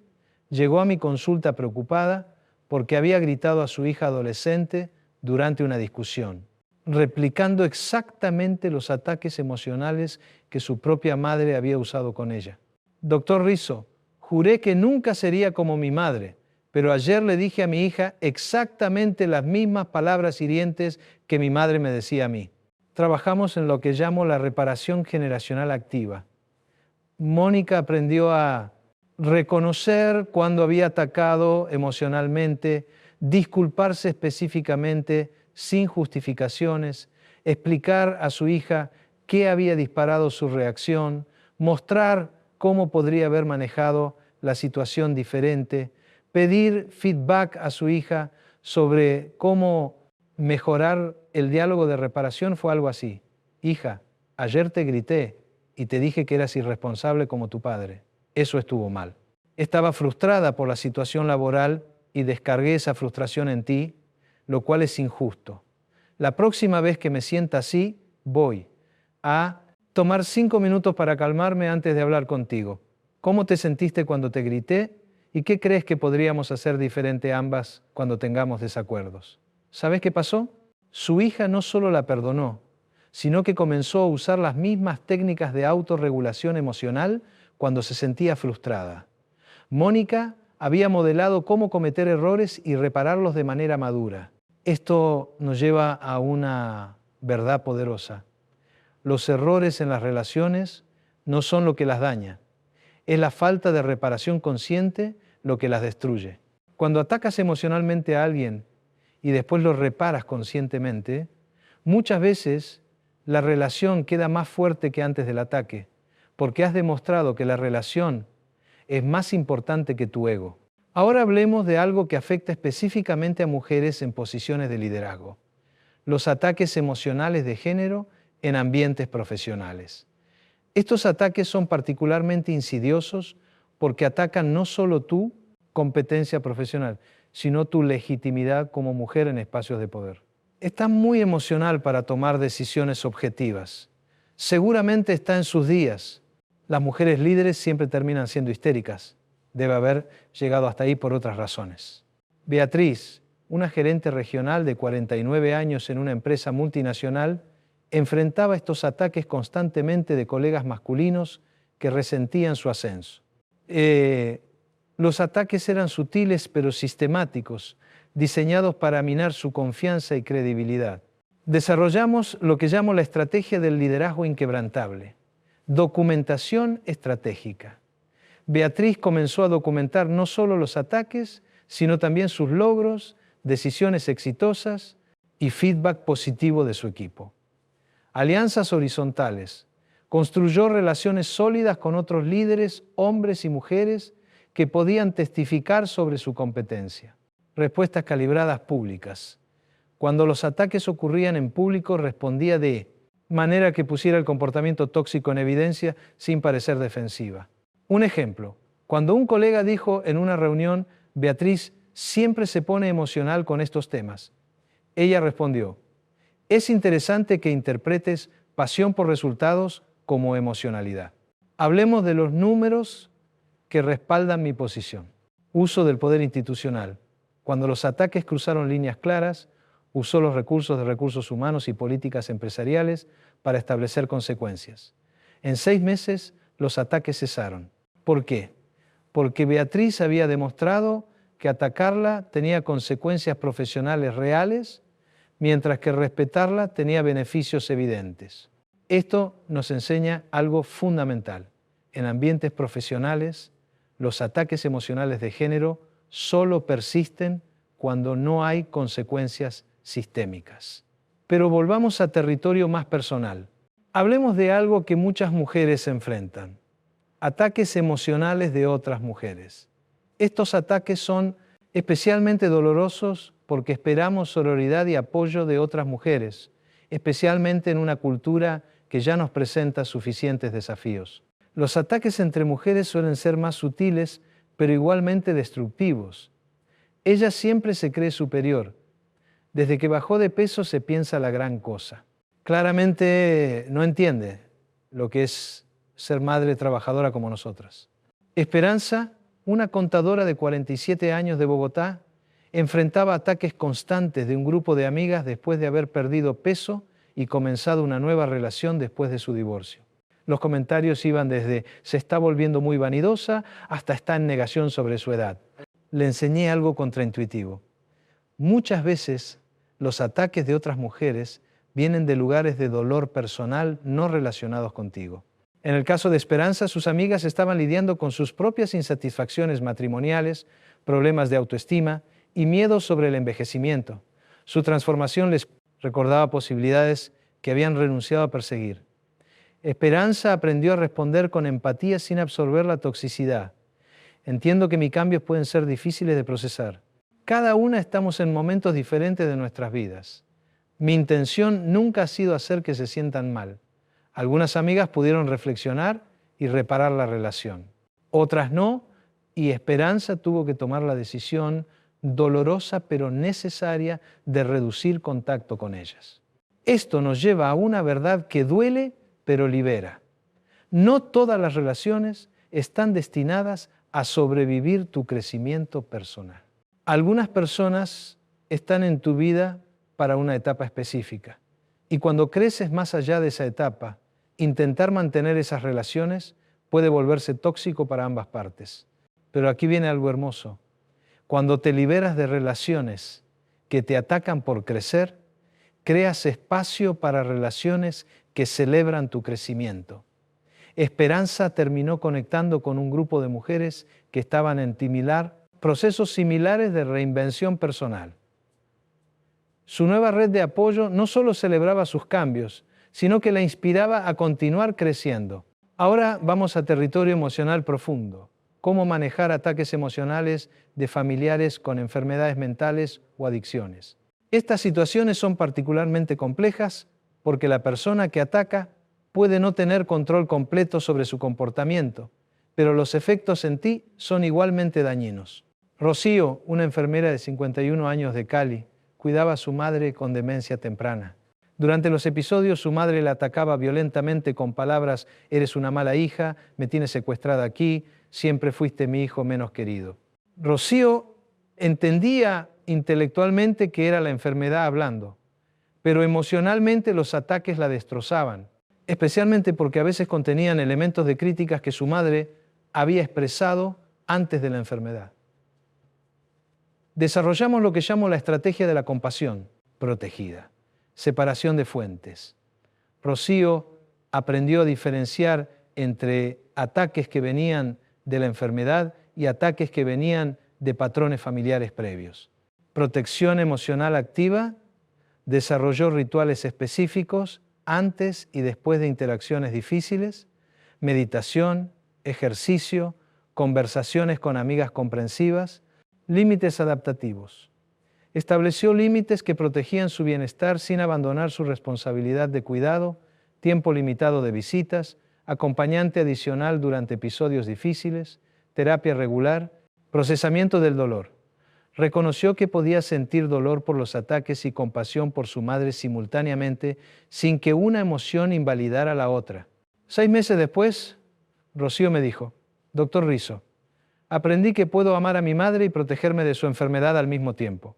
Speaker 1: llegó a mi consulta preocupada porque había gritado a su hija adolescente durante una discusión, replicando exactamente los ataques emocionales que su propia madre había usado con ella. «Doctor Rizzo, Juré que nunca sería como mi madre, pero ayer le dije a mi hija exactamente las mismas palabras hirientes que mi madre me decía a mí. Trabajamos en lo que llamo la reparación generacional activa. Mónica aprendió a reconocer cuando había atacado emocionalmente, disculparse específicamente, sin justificaciones, explicar a su hija qué había disparado su reacción, mostrar cómo podría haber manejado la situación diferente, pedir feedback a su hija sobre cómo mejorar el diálogo de reparación. Fue algo así: hija, ayer te grité y te dije que eras irresponsable como tu padre. Eso estuvo mal. Estaba frustrada por la situación laboral y descargué esa frustración en ti, lo cual es injusto. La próxima vez que me sienta así, voy a tomar 5 minutos para calmarme antes de hablar contigo. ¿Cómo te sentiste cuando te grité? ¿Y qué crees que podríamos hacer diferente ambas cuando tengamos desacuerdos? ¿Sabes qué pasó? Su hija no solo la perdonó, sino que comenzó a usar las mismas técnicas de autorregulación emocional cuando se sentía frustrada. Mónica había modelado cómo cometer errores y repararlos de manera madura. Esto nos lleva a una verdad poderosa. Los errores en las relaciones no son lo que las daña. Es la falta de reparación consciente lo que las destruye. Cuando atacas emocionalmente a alguien y después lo reparas conscientemente, muchas veces la relación queda más fuerte que antes del ataque, porque has demostrado que la relación es más importante que tu ego. Ahora hablemos de algo que afecta específicamente a mujeres en posiciones de liderazgo: los ataques emocionales de género en ambientes profesionales. Estos ataques son particularmente insidiosos porque atacan no solo tu competencia profesional, sino tu legitimidad como mujer en espacios de poder. Está muy emocional para tomar decisiones objetivas. Seguramente está en sus días. Las mujeres líderes siempre terminan siendo histéricas. Debe haber llegado hasta ahí por otras razones. Beatriz, una gerente regional de 49 años en una empresa multinacional, enfrentaba estos ataques constantemente de colegas masculinos que resentían su ascenso. Los ataques eran sutiles pero sistemáticos, diseñados para minar su confianza y credibilidad. Desarrollamos lo que llamo la estrategia del liderazgo inquebrantable: documentación estratégica. Beatriz comenzó a documentar no solo los ataques, sino también sus logros, decisiones exitosas y feedback positivo de su equipo. Alianzas horizontales. Construyó relaciones sólidas con otros líderes, hombres y mujeres, que podían testificar sobre su competencia. Respuestas calibradas públicas. Cuando los ataques ocurrían en público, respondía de manera que pusiera el comportamiento tóxico en evidencia sin parecer defensiva. Un ejemplo: cuando un colega dijo en una reunión, Beatriz siempre se pone emocional con estos temas, ella respondió: es interesante que interpretes pasión por resultados como emocionalidad. Hablemos de los números que respaldan mi posición. Uso del poder institucional. Cuando los ataques cruzaron líneas claras, usó los recursos de recursos humanos y políticas empresariales para establecer consecuencias. En 6 meses, los ataques cesaron. ¿Por qué? Porque Beatriz había demostrado que atacarla tenía consecuencias profesionales reales, mientras que respetarla tenía beneficios evidentes. Esto nos enseña algo fundamental. En ambientes profesionales, los ataques emocionales de género solo persisten cuando no hay consecuencias sistémicas. Pero volvamos a territorio más personal. Hablemos de algo que muchas mujeres enfrentan: ataques emocionales de otras mujeres. Estos ataques son especialmente dolorosos porque esperamos sororidad y apoyo de otras mujeres, especialmente en una cultura que ya nos presenta suficientes desafíos. Los ataques entre mujeres suelen ser más sutiles, pero igualmente destructivos. Ella siempre se cree superior. Desde que bajó de peso se piensa la gran cosa. Claramente no entiende lo que es ser madre trabajadora como nosotras. Esperanza, una contadora de 47 años de Bogotá, enfrentaba ataques constantes de un grupo de amigas después de haber perdido peso y comenzado una nueva relación después de su divorcio. Los comentarios iban desde "se está volviendo muy vanidosa" hasta "está en negación sobre su edad". Le enseñé algo contraintuitivo. Muchas veces los ataques de otras mujeres vienen de lugares de dolor personal no relacionados contigo. En el caso de Esperanza, sus amigas estaban lidiando con sus propias insatisfacciones matrimoniales, problemas de autoestima y miedos sobre el envejecimiento. Su transformación les recordaba posibilidades que habían renunciado a perseguir. Esperanza aprendió a responder con empatía sin absorber la toxicidad. Entiendo que mis cambios pueden ser difíciles de procesar. Cada una estamos en momentos diferentes de nuestras vidas. Mi intención nunca ha sido hacer que se sientan mal. Algunas amigas pudieron reflexionar y reparar la relación. Otras no, y Esperanza tuvo que tomar la decisión dolorosa pero necesaria de reducir contacto con ellas. Esto nos lleva a una verdad que duele pero libera. No todas las relaciones están destinadas a sobrevivir tu crecimiento personal. Algunas personas están en tu vida para una etapa específica. Y cuando creces más allá de esa etapa, intentar mantener esas relaciones puede volverse tóxico para ambas partes. Pero aquí viene algo hermoso. Cuando te liberas de relaciones que te atacan por crecer, creas espacio para relaciones que celebran tu crecimiento. Esperanza terminó conectando con un grupo de mujeres que estaban en procesos similares de reinvención personal. Su nueva red de apoyo no solo celebraba sus cambios, sino que la inspiraba a continuar creciendo. Ahora vamos a territorio emocional profundo. Cómo manejar ataques emocionales de familiares con enfermedades mentales o adicciones. Estas situaciones son particularmente complejas porque la persona que ataca puede no tener control completo sobre su comportamiento, pero los efectos en ti son igualmente dañinos. Rocío, una enfermera de 51 años de Cali, cuidaba a su madre con demencia temprana. Durante los episodios su madre la atacaba violentamente con palabras: "eres una mala hija, me tienes secuestrada aquí, siempre fuiste mi hijo menos querido". Rocío entendía intelectualmente que era la enfermedad hablando, pero emocionalmente los ataques la destrozaban, especialmente porque a veces contenían elementos de críticas que su madre había expresado antes de la enfermedad. Desarrollamos lo que llamo la estrategia de la compasión protegida, separación de fuentes. Rocío aprendió a diferenciar entre ataques que venían de la enfermedad y ataques que venían de patrones familiares previos. Protección emocional activa, desarrolló rituales específicos antes y después de interacciones difíciles, meditación, ejercicio, conversaciones con amigas comprensivas, límites adaptativos. Estableció límites que protegían su bienestar sin abandonar su responsabilidad de cuidado, tiempo limitado de visitas, acompañante adicional durante episodios difíciles, terapia regular, procesamiento del dolor. Reconoció que podía sentir dolor por los ataques y compasión por su madre simultáneamente sin que una emoción invalidara la otra. 6 meses después, Rocío me dijo: "Doctor Rizzo, aprendí que puedo amar a mi madre y protegerme de su enfermedad al mismo tiempo.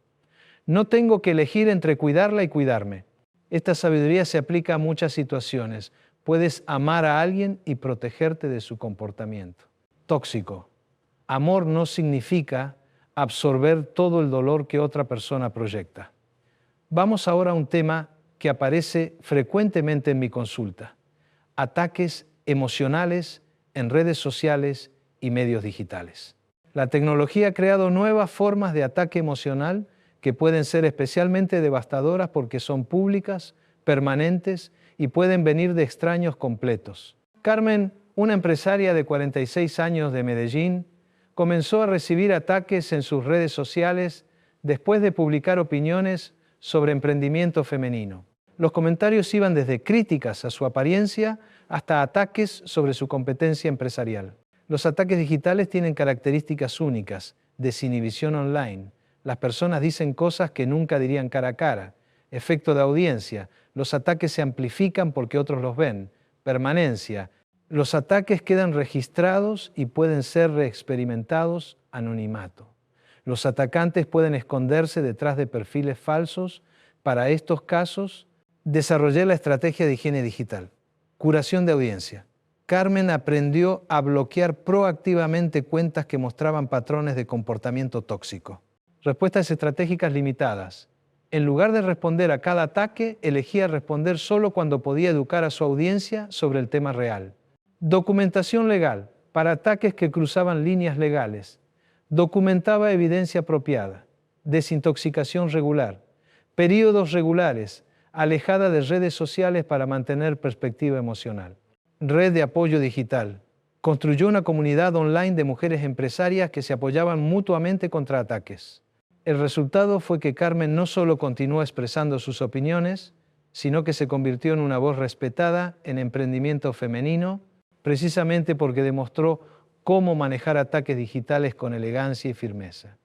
Speaker 1: No tengo que elegir entre cuidarla y cuidarme. Esta sabiduría se aplica a muchas situaciones. Puedes amar a alguien y protegerte de su comportamiento tóxico. Amor no significa absorber todo el dolor que otra persona proyecta". Vamos ahora a un tema que aparece frecuentemente en mi consulta: ataques emocionales en redes sociales y medios digitales. La tecnología ha creado nuevas formas de ataque emocional que pueden ser especialmente devastadoras porque son públicas, permanentes y pueden venir de extraños completos. Carmen, una empresaria de 46 años de Medellín, comenzó a recibir ataques en sus redes sociales después de publicar opiniones sobre emprendimiento femenino. Los comentarios iban desde críticas a su apariencia hasta ataques sobre su competencia empresarial. Los ataques digitales tienen características únicas: desinhibición online. Las personas dicen cosas que nunca dirían cara a cara. Efecto de audiencia. Los ataques se amplifican porque otros los ven. Permanencia. Los ataques quedan registrados y pueden ser reexperimentados. Anonimato. Los atacantes pueden esconderse detrás de perfiles falsos. Para estos casos, desarrollé la estrategia de higiene digital. Curación de audiencia. Carmen aprendió a bloquear proactivamente cuentas que mostraban patrones de comportamiento tóxico. Respuestas estratégicas limitadas. En lugar de responder a cada ataque, elegía responder solo cuando podía educar a su audiencia sobre el tema real. Documentación legal. Para ataques que cruzaban líneas legales. Documentaba evidencia apropiada. Desintoxicación regular. Períodos regulares. Alejada de redes sociales para mantener perspectiva emocional. Red de apoyo digital. Construyó una comunidad online de mujeres empresarias que se apoyaban mutuamente contra ataques. El resultado fue que Carmen no solo continuó expresando sus opiniones, sino que se convirtió en una voz respetada en emprendimiento femenino, precisamente porque demostró cómo manejar ataques digitales con elegancia y firmeza.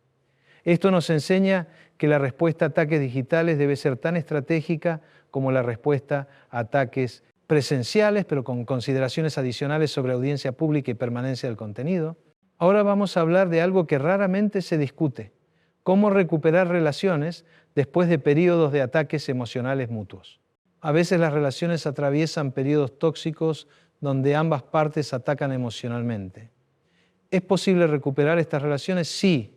Speaker 1: Esto nos enseña que la respuesta a ataques digitales debe ser tan estratégica como la respuesta a ataques presenciales, pero con consideraciones adicionales sobre audiencia pública y permanencia del contenido. Ahora vamos a hablar de algo que raramente se discute: cómo recuperar relaciones después de periodos de ataques emocionales mutuos. A veces las relaciones atraviesan periodos tóxicos donde ambas partes atacan emocionalmente. ¿Es posible recuperar estas relaciones? Sí,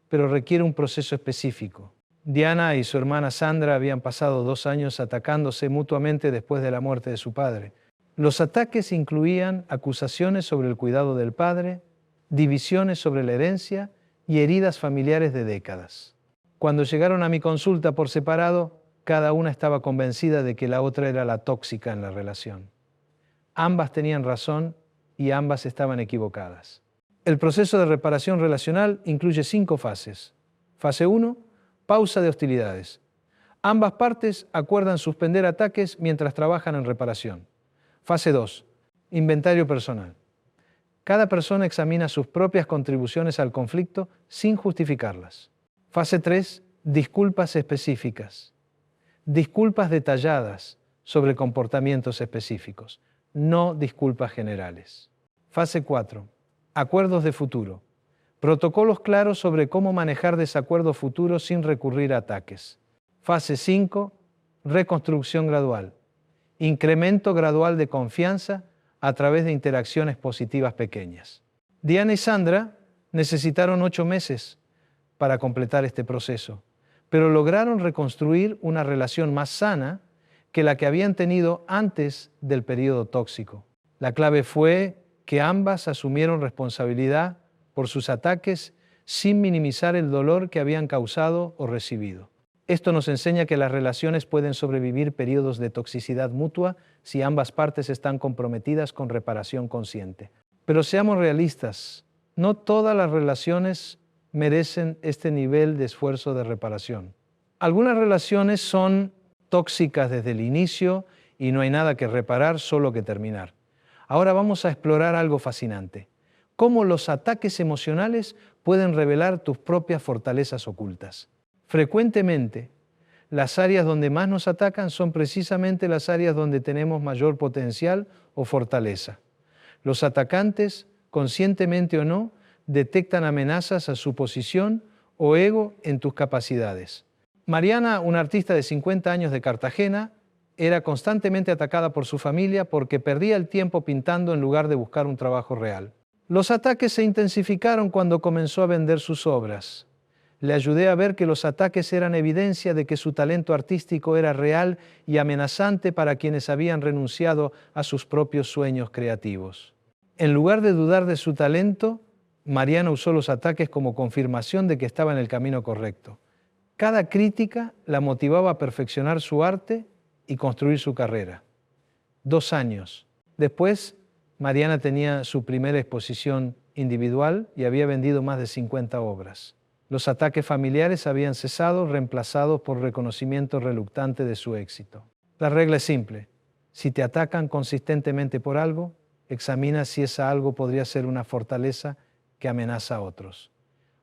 Speaker 1: pero requiere un proceso específico. Diana y su hermana Sandra habían pasado 2 años atacándose mutuamente después de la muerte de su padre. Los ataques incluían acusaciones sobre el cuidado del padre, divisiones sobre la herencia y heridas familiares de décadas. Cuando llegaron a mi consulta por separado, cada una estaba convencida de que la otra era la tóxica en la relación. Ambas tenían razón y ambas estaban equivocadas. El proceso de reparación relacional incluye 5 fases. Fase 1, pausa de hostilidades. Ambas partes acuerdan suspender ataques mientras trabajan en reparación. Fase 2, inventario personal. Cada persona examina sus propias contribuciones al conflicto sin justificarlas. Fase 3, disculpas específicas. Disculpas detalladas sobre comportamientos específicos, no disculpas generales. Fase 4, acuerdos de futuro. Protocolos claros sobre cómo manejar desacuerdos futuros sin recurrir a ataques. Fase 5, reconstrucción gradual. Incremento gradual de confianza a través de interacciones positivas pequeñas. Diana y Sandra necesitaron 8 meses para completar este proceso, pero lograron reconstruir una relación más sana que la que habían tenido antes del periodo tóxico. La clave fue que ambas asumieron responsabilidad por sus ataques sin minimizar el dolor que habían causado o recibido. Esto nos enseña que las relaciones pueden sobrevivir periodos de toxicidad mutua si ambas partes están comprometidas con reparación consciente. Pero seamos realistas, no todas las relaciones merecen este nivel de esfuerzo de reparación. Algunas relaciones son tóxicas desde el inicio y no hay nada que reparar, solo que terminar. Ahora vamos a explorar algo fascinante: cómo los ataques emocionales pueden revelar tus propias fortalezas ocultas. Frecuentemente, las áreas donde más nos atacan son precisamente las áreas donde tenemos mayor potencial o fortaleza. Los atacantes, conscientemente o no, detectan amenazas a su posición o ego en tus capacidades. Mariana, una artista de 50 años de Cartagena, era constantemente atacada por su familia porque perdía el tiempo pintando en lugar de buscar un trabajo real. Los ataques se intensificaron cuando comenzó a vender sus obras. Le ayudé a ver que los ataques eran evidencia de que su talento artístico era real y amenazante para quienes habían renunciado a sus propios sueños creativos. En lugar de dudar de su talento, Mariana usó los ataques como confirmación de que estaba en el camino correcto. Cada crítica la motivaba a perfeccionar su arte y construir su carrera. 2 años. Después, Mariana tenía su primera exposición individual y había vendido más de 50 obras. Los ataques familiares habían cesado, reemplazados por reconocimiento reluctante de su éxito. La regla es simple: si te atacan consistentemente por algo, examina si esa algo podría ser una fortaleza que amenaza a otros.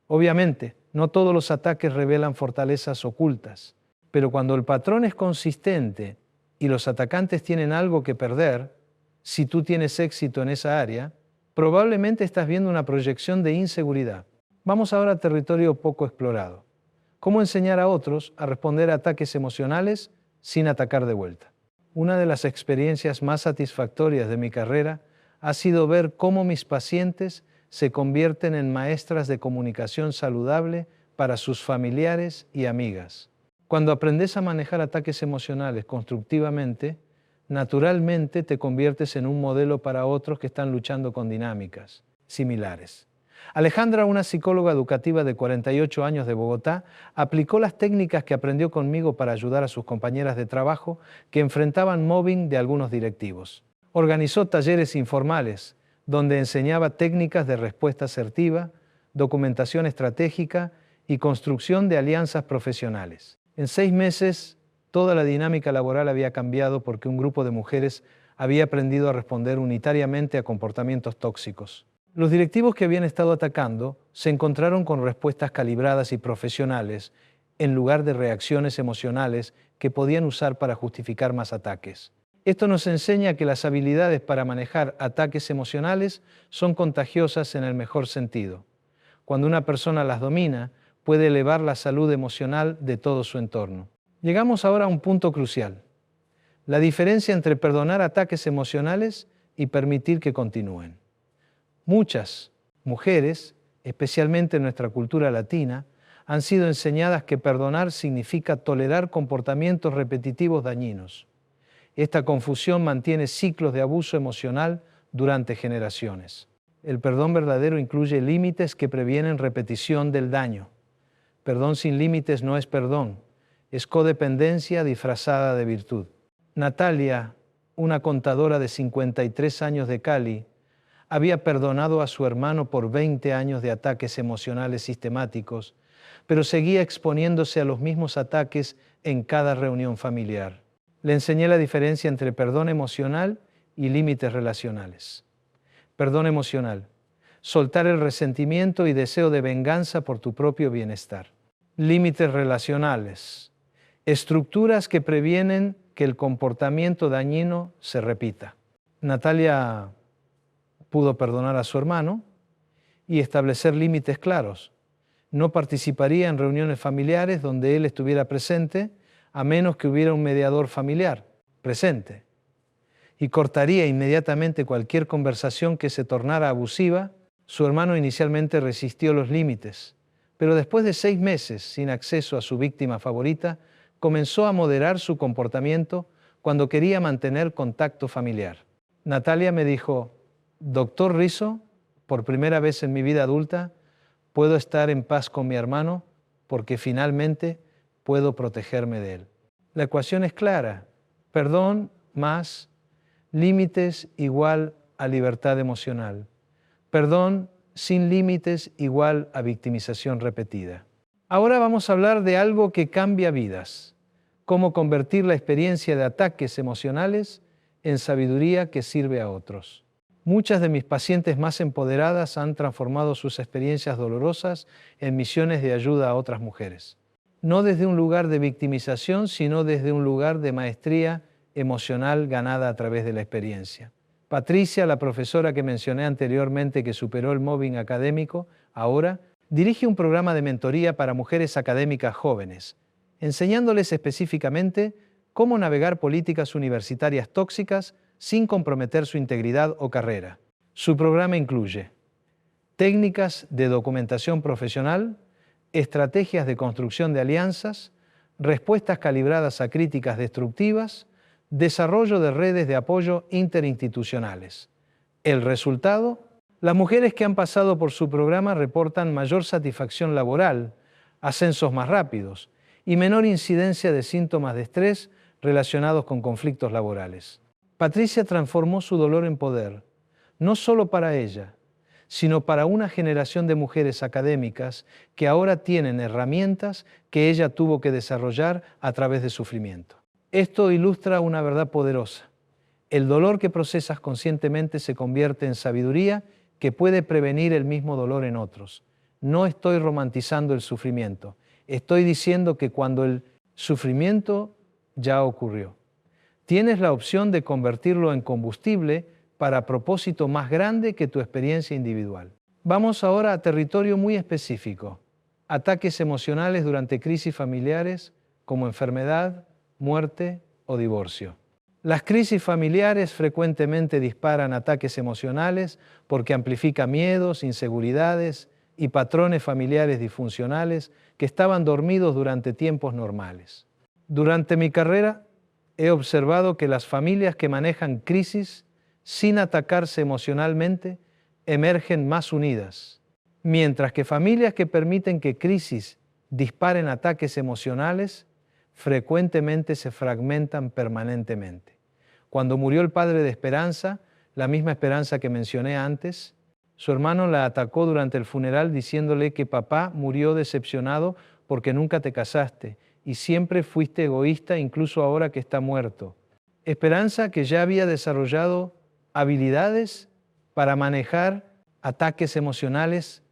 Speaker 1: Obviamente, no todos los ataques revelan fortalezas ocultas, pero cuando el patrón es consistente y los atacantes tienen algo que perder, si tú tienes éxito en esa área, probablemente estás viendo una proyección de inseguridad. Vamos ahora a territorio poco explorado. ¿Cómo enseñar a otros a responder a ataques emocionales sin atacar de vuelta? Una de las experiencias más satisfactorias de mi carrera ha sido ver cómo mis pacientes se convierten en maestras de comunicación saludable para sus familiares y amigas. Cuando aprendes a manejar ataques emocionales constructivamente, naturalmente te conviertes en un modelo para otros que están luchando con dinámicas similares. Alejandra, una psicóloga educativa de 48 años de Bogotá, aplicó las técnicas que aprendió conmigo para ayudar a sus compañeras de trabajo que enfrentaban mobbing de algunos directivos. Organizó talleres informales donde enseñaba técnicas de respuesta asertiva, documentación estratégica y construcción de alianzas profesionales. En 6 meses, toda la dinámica laboral había cambiado porque un grupo de mujeres había aprendido a responder unitariamente a comportamientos tóxicos. Los directivos que habían estado atacando se encontraron con respuestas calibradas y profesionales en lugar de reacciones emocionales que podían usar para justificar más ataques. Esto nos enseña que las habilidades para manejar ataques emocionales son contagiosas en el mejor sentido. Cuando una persona las domina, puede elevar la salud emocional de todo su entorno. Llegamos ahora a un punto crucial: la diferencia entre perdonar ataques emocionales y permitir que continúen. Muchas mujeres, especialmente en nuestra cultura latina, han sido enseñadas que perdonar significa tolerar comportamientos repetitivos dañinos. Esta confusión mantiene ciclos de abuso emocional durante generaciones. El perdón verdadero incluye límites que previenen repetición del daño. Perdón sin límites no es perdón, es codependencia disfrazada de virtud. Natalia, una contadora de 53 años de Cali, había perdonado a su hermano por 20 años de ataques emocionales sistemáticos, pero seguía exponiéndose a los mismos ataques en cada reunión familiar. Le enseñé la diferencia entre perdón emocional y límites relacionales. Perdón emocional: soltar el resentimiento y deseo de venganza por tu propio bienestar. Límites relacionales: estructuras que previenen que el comportamiento dañino se repita. Natalia pudo perdonar a su hermano y establecer límites claros. No participaría en reuniones familiares donde él estuviera presente, a menos que hubiera un mediador familiar presente. Y cortaría inmediatamente cualquier conversación que se tornara abusiva. Su hermano inicialmente resistió los límites, pero después de 6 meses sin acceso a su víctima favorita, comenzó a moderar su comportamiento cuando quería mantener contacto familiar. Natalia me dijo: Doctor Rizzo, por primera vez en mi vida adulta, puedo estar en paz con mi hermano porque finalmente puedo protegerme de él. La ecuación es clara: perdón más límites igual a libertad emocional. Perdón sin límites igual a victimización repetida. Ahora vamos a hablar de algo que cambia vidas: cómo convertir la experiencia de ataques emocionales en sabiduría que sirve a otros. Muchas de mis pacientes más empoderadas han transformado sus experiencias dolorosas en misiones de ayuda a otras mujeres. No desde un lugar de victimización, sino desde un lugar de maestría emocional ganada a través de la experiencia. Patricia, la profesora que mencioné anteriormente que superó el mobbing académico, ahora dirige un programa de mentoría para mujeres académicas jóvenes, enseñándoles específicamente cómo navegar políticas universitarias tóxicas sin comprometer su integridad o carrera. Su programa incluye técnicas de documentación profesional, estrategias de construcción de alianzas, respuestas calibradas a críticas destructivas, desarrollo de redes de apoyo interinstitucionales. El resultado: las mujeres que han pasado por su programa reportan mayor satisfacción laboral, ascensos más rápidos y menor incidencia de síntomas de estrés relacionados con conflictos laborales. Patricia transformó su dolor en poder, no solo para ella, sino para una generación de mujeres académicas que ahora tienen herramientas que ella tuvo que desarrollar a través de sufrimiento. Esto ilustra una verdad poderosa: el dolor que procesas conscientemente se convierte en sabiduría que puede prevenir el mismo dolor en otros. No estoy romantizando el sufrimiento, estoy diciendo que cuando el sufrimiento ya ocurrió, tienes la opción de convertirlo en combustible para propósito más grande que tu experiencia individual. Vamos ahora a territorio muy específico: ataques emocionales durante crisis familiares como enfermedad, muerte o divorcio. Las crisis familiares frecuentemente disparan ataques emocionales porque amplifica miedos, inseguridades y patrones familiares disfuncionales que estaban dormidos durante tiempos normales. Durante mi carrera he observado que las familias que manejan crisis sin atacarse emocionalmente emergen más unidas, mientras que familias que permiten que crisis disparen ataques emocionales frecuentemente se fragmentan permanentemente. Cuando murió el padre de Esperanza, la misma Esperanza que mencioné antes, su hermano la atacó durante el funeral diciéndole que papá murió decepcionado porque nunca te casaste y siempre fuiste egoísta incluso ahora que está muerto. Esperanza, que ya había desarrollado habilidades para manejar ataques emocionales,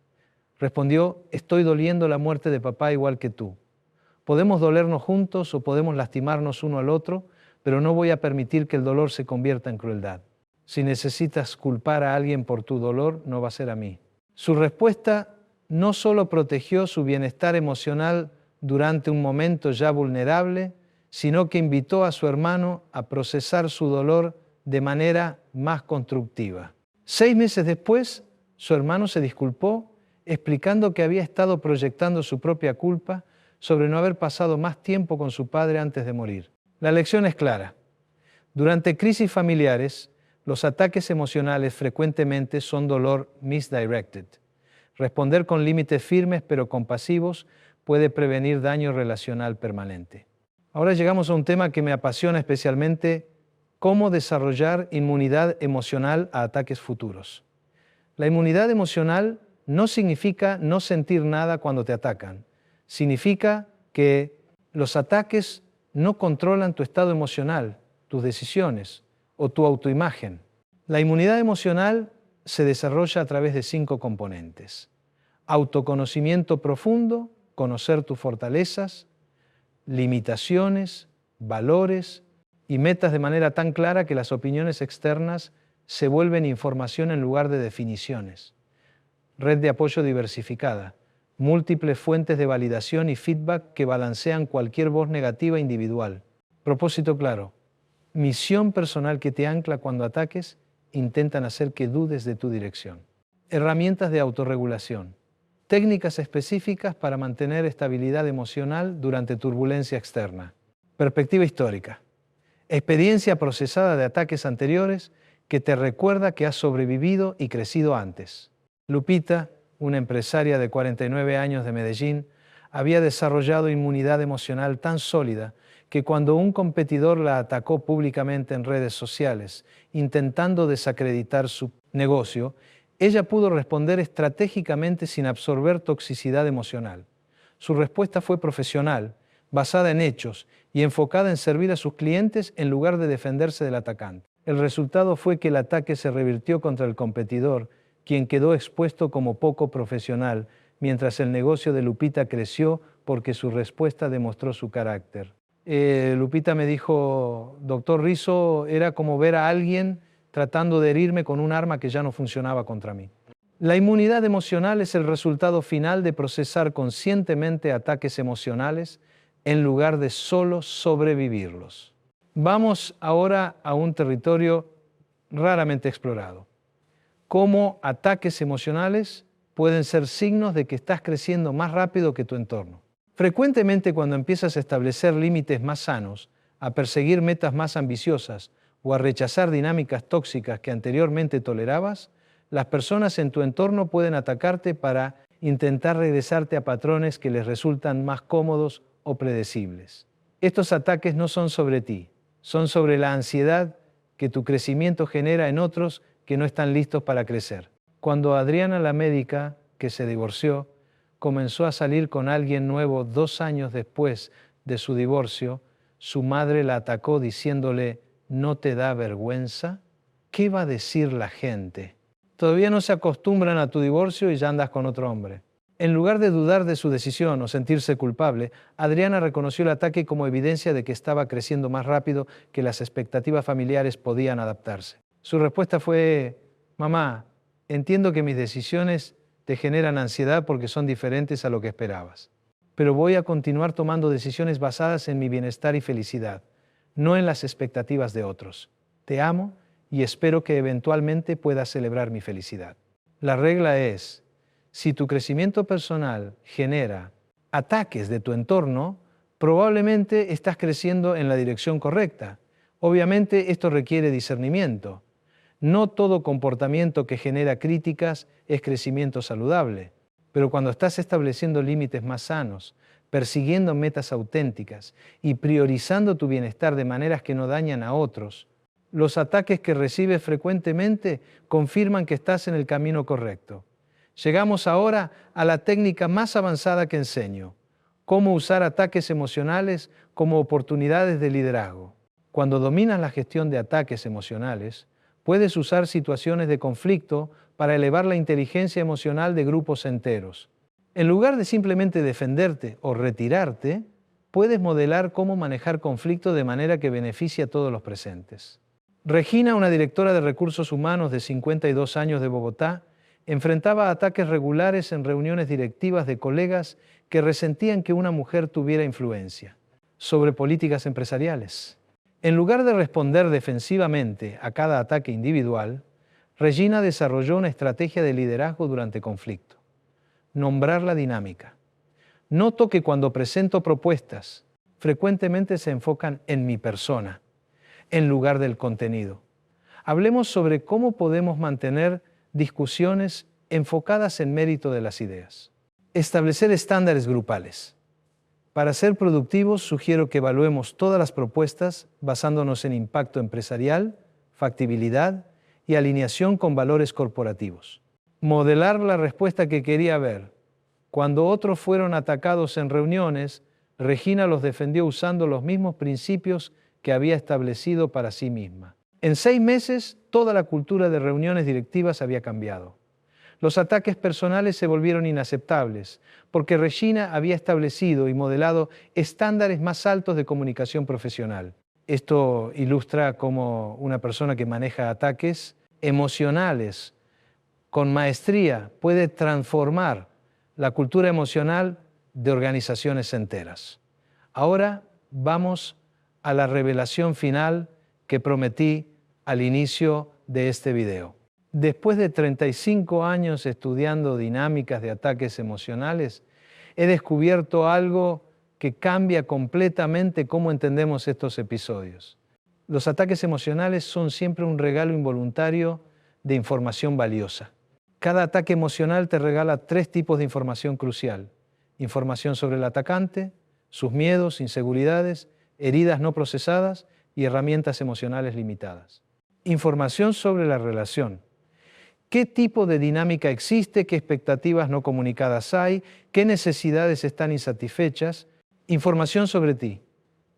Speaker 1: respondió: estoy doliendo la muerte de papá igual que tú. Podemos dolernos juntos o podemos lastimarnos uno al otro, pero no voy a permitir que el dolor se convierta en crueldad. Si necesitas culpar a alguien por tu dolor, no va a ser a mí. Su respuesta no solo protegió su bienestar emocional durante un momento ya vulnerable, sino que invitó a su hermano a procesar su dolor de manera más constructiva. 6 meses después, su hermano se disculpó, explicando que había estado proyectando su propia culpa sobre no haber pasado más tiempo con su padre antes de morir. La lección es clara. Durante crisis familiares, los ataques emocionales frecuentemente son dolor misdirected. Responder con límites firmes pero compasivos puede prevenir daño relacional permanente. Ahora llegamos a un tema que me apasiona especialmente: cómo desarrollar inmunidad emocional a ataques futuros. La inmunidad emocional no significa no sentir nada cuando te atacan. Significa que los ataques no controlan tu estado emocional, tus decisiones o tu autoimagen. La inmunidad emocional se desarrolla a través de 5 componentes: autoconocimiento profundo, conocer tus fortalezas, limitaciones, valores y metas de manera tan clara que las opiniones externas se vuelven información en lugar de definiciones. Red de apoyo diversificada, múltiples fuentes de validación y feedback que balancean cualquier voz negativa individual. Propósito claro: misión personal que te ancla cuando ataques intentan hacer que dudes de tu dirección. Herramientas de autorregulación. Técnicas específicas para mantener estabilidad emocional durante turbulencia externa. Perspectiva histórica. Experiencia procesada de ataques anteriores que te recuerda que has sobrevivido y crecido antes. Lupita, una empresaria de 49 años de Medellín, había desarrollado inmunidad emocional tan sólida que cuando un competidor la atacó públicamente en redes sociales, intentando desacreditar su negocio, ella pudo responder estratégicamente sin absorber toxicidad emocional. Su respuesta fue profesional, basada en hechos y enfocada en servir a sus clientes en lugar de defenderse del atacante. El resultado fue que el ataque se revirtió contra el competidor, quien quedó expuesto como poco profesional, mientras el negocio de Lupita creció porque su respuesta demostró su carácter. Lupita me dijo: doctor Rizzo, era como ver a alguien tratando de herirme con un arma que ya no funcionaba contra mí. La inmunidad emocional es el resultado final de procesar conscientemente ataques emocionales en lugar de solo sobrevivirlos. Vamos ahora a un territorio raramente explorado: cómo ataques emocionales pueden ser signos de que estás creciendo más rápido que tu entorno. Frecuentemente, cuando empiezas a establecer límites más sanos, a perseguir metas más ambiciosas o a rechazar dinámicas tóxicas que anteriormente tolerabas, las personas en tu entorno pueden atacarte para intentar regresarte a patrones que les resultan más cómodos o predecibles. Estos ataques no son sobre ti, son sobre la ansiedad que tu crecimiento genera en otros que no están listos para crecer. Cuando Adriana, la médica que se divorció, comenzó a salir con alguien nuevo 2 años después de su divorcio, su madre la atacó diciéndole: ¿no te da vergüenza? ¿Qué va a decir la gente? Todavía no se acostumbran a tu divorcio y ya andas con otro hombre. En lugar de dudar de su decisión o sentirse culpable, Adriana reconoció el ataque como evidencia de que estaba creciendo más rápido que las expectativas familiares podían adaptarse. Su respuesta fue: mamá, entiendo que mis decisiones te generan ansiedad porque son diferentes a lo que esperabas, pero voy a continuar tomando decisiones basadas en mi bienestar y felicidad. no en las expectativas de otros. Te amo y espero que eventualmente puedas celebrar mi felicidad. La regla es, si tu crecimiento personal genera ataques de tu entorno, probablemente estás creciendo en la dirección correcta. Obviamente esto requiere discernimiento. No todo comportamiento que genera críticas es crecimiento saludable, pero cuando estás estableciendo límites más sanos, persiguiendo metas auténticas y priorizando tu bienestar de maneras que no dañan a otros, los ataques que recibes frecuentemente confirman que estás en el camino correcto. Llegamos ahora a la técnica más avanzada que enseño: cómo usar ataques emocionales como oportunidades de liderazgo. Cuando dominas la gestión de ataques emocionales, puedes usar situaciones de conflicto para elevar la inteligencia emocional de grupos enteros. En lugar de simplemente defenderte o retirarte, puedes modelar cómo manejar conflicto de manera que beneficie a todos los presentes. Regina, una directora de recursos humanos de 52 años de Bogotá, enfrentaba ataques regulares en reuniones directivas de colegas que resentían que una mujer tuviera influencia sobre políticas empresariales. En lugar de responder defensivamente a cada ataque individual, Regina desarrolló una estrategia de liderazgo durante conflicto. Nombrar la dinámica. Noto que cuando presento propuestas, frecuentemente se enfocan en mi persona, en lugar del contenido. Hablemos sobre cómo podemos mantener discusiones enfocadas en mérito de las ideas. Establecer estándares grupales. Para ser productivos, sugiero que evaluemos todas las propuestas basándonos en impacto empresarial, factibilidad y alineación con valores corporativos. Modelar la respuesta que quería ver. Cuando otros fueron atacados en reuniones, Regina los defendió usando los mismos principios que había establecido para sí misma. En 6 meses, toda la cultura de reuniones directivas había cambiado. Los ataques personales se volvieron inaceptables, porque Regina había establecido y modelado estándares más altos de comunicación profesional. Esto ilustra cómo una persona que maneja ataques emocionales con maestría puede transformar la cultura emocional de organizaciones enteras. Ahora vamos a la revelación final que prometí al inicio de este video. Después de 35 años estudiando dinámicas de ataques emocionales, he descubierto algo que cambia completamente cómo entendemos estos episodios. Los ataques emocionales son siempre un regalo involuntario de información valiosa. Cada ataque emocional te regala 3 tipos de información crucial: información sobre el atacante, sus miedos, inseguridades, heridas no procesadas y herramientas emocionales limitadas. Información sobre la relación. ¿Qué tipo de dinámica existe? ¿Qué expectativas no comunicadas hay? ¿Qué necesidades están insatisfechas? Información sobre ti.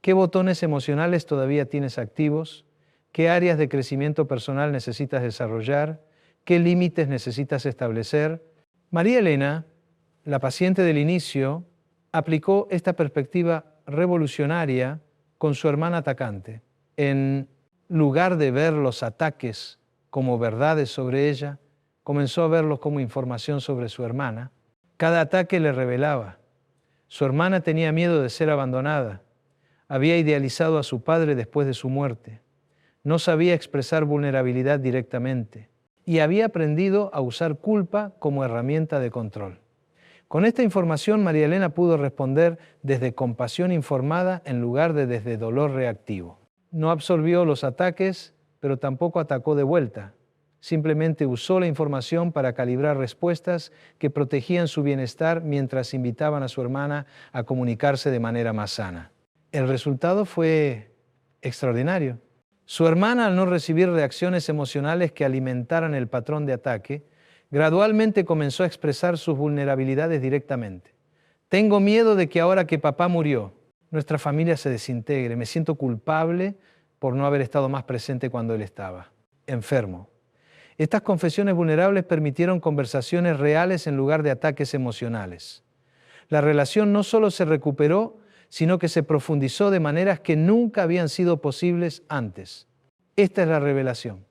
Speaker 1: ¿Qué botones emocionales todavía tienes activos? ¿Qué áreas de crecimiento personal necesitas desarrollar? ¿Qué límites necesitas establecer? María Elena, la paciente del inicio, aplicó esta perspectiva revolucionaria con su hermana atacante. En lugar de ver los ataques como verdades sobre ella, comenzó a verlos como información sobre su hermana. Cada ataque le revelaba. Su hermana tenía miedo de ser abandonada. Había idealizado a su padre después de su muerte. No sabía expresar vulnerabilidad directamente. Y había aprendido a usar culpa como herramienta de control. Con esta información, María Elena pudo responder desde compasión informada en lugar de desde dolor reactivo. No absorbió los ataques, pero tampoco atacó de vuelta. Simplemente usó la información para calibrar respuestas que protegían su bienestar mientras invitaban a su hermana a comunicarse de manera más sana. El resultado fue extraordinario. Su hermana, al no recibir reacciones emocionales que alimentaran el patrón de ataque, gradualmente comenzó a expresar sus vulnerabilidades directamente. Tengo miedo de que ahora que papá murió, nuestra familia se desintegre. Me siento culpable por no haber estado más presente cuando él estaba enfermo. Estas confesiones vulnerables permitieron conversaciones reales en lugar de ataques emocionales. La relación no solo se recuperó, sino que se profundizó de maneras que nunca habían sido posibles antes. Esta es la revelación.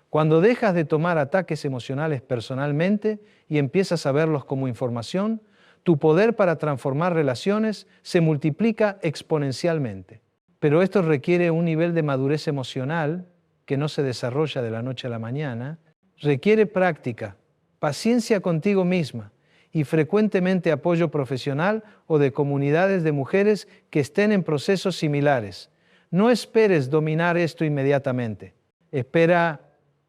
Speaker 1: Cuando dejas de tomar ataques emocionales personalmente y empiezas a verlos como información, tu poder para transformar relaciones se multiplica exponencialmente. pero esto requiere un nivel de madurez emocional que no se desarrolla de la noche a la mañana, requiere práctica, paciencia contigo misma y frecuentemente apoyo profesional o de comunidades de mujeres que estén en procesos similares. No esperes dominar esto inmediatamente. Espera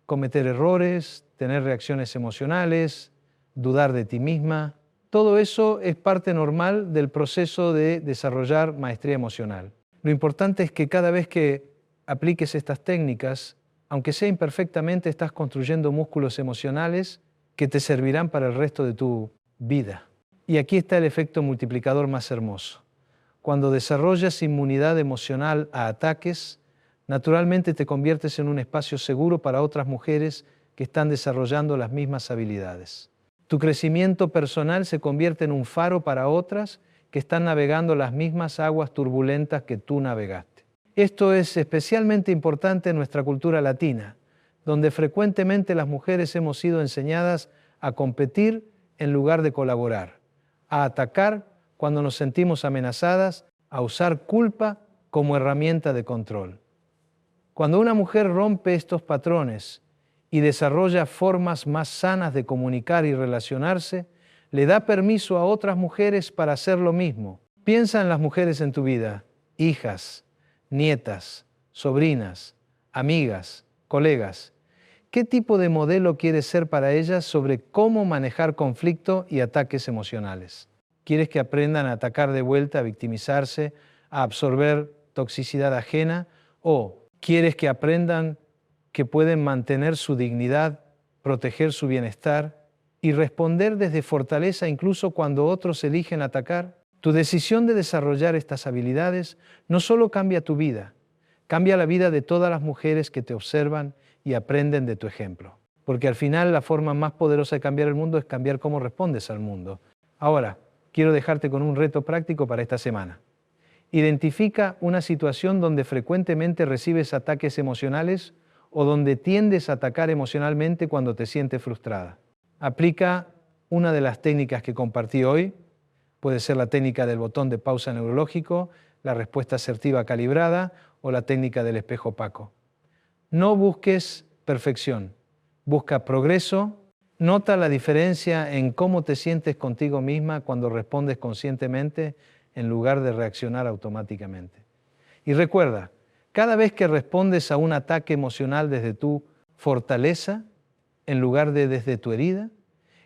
Speaker 1: cometer errores, tener reacciones emocionales, dudar de ti misma. Todo eso es parte normal del proceso de desarrollar maestría emocional. Lo importante es que cada vez que apliques estas técnicas, aunque sea imperfectamente, estás construyendo músculos emocionales que te servirán para el resto de tu vida. Y aquí está el efecto multiplicador más hermoso. Cuando desarrollas inmunidad emocional a ataques, naturalmente te conviertes en un espacio seguro para otras mujeres que están desarrollando las mismas habilidades. Tu crecimiento personal se convierte en un faro para otras que están navegando las mismas aguas turbulentas que tú navegaste. Esto es especialmente importante en nuestra cultura latina, donde frecuentemente las mujeres hemos sido enseñadas a competir en lugar de colaborar, a atacar cuando nos sentimos amenazadas, a usar culpa como herramienta de control. Cuando una mujer rompe estos patrones y desarrolla formas más sanas de comunicar y relacionarse, le da permiso a otras mujeres para hacer lo mismo. Piensa en las mujeres en tu vida, hijas, nietas, sobrinas, amigas, colegas. ¿Qué tipo de modelo quieres ser para ellas sobre cómo manejar conflicto y ataques emocionales? ¿Quieres que aprendan a atacar de vuelta, a victimizarse, a absorber toxicidad ajena? ¿O quieres que aprendan que pueden mantener su dignidad, proteger su bienestar y responder desde fortaleza incluso cuando otros eligen atacar? Tu decisión de desarrollar estas habilidades no solo cambia tu vida, cambia la vida de todas las mujeres que te observan y aprenden de tu ejemplo. Porque al final la forma más poderosa de cambiar el mundo es cambiar cómo respondes al mundo. Ahora, quiero dejarte con un reto práctico para esta semana. Identifica una situación donde frecuentemente recibes ataques emocionales o donde tiendes a atacar emocionalmente cuando te sientes frustrada. Aplica una de las técnicas que compartí hoy. Puede ser la técnica del botón de pausa neurológico, la respuesta asertiva calibrada o la técnica del espejo opaco. No busques perfección, busca progreso. Nota la diferencia en cómo te sientes contigo misma cuando respondes conscientemente en lugar de reaccionar automáticamente. Y recuerda, cada vez que respondes a un ataque emocional desde tu fortaleza, en lugar de desde tu herida,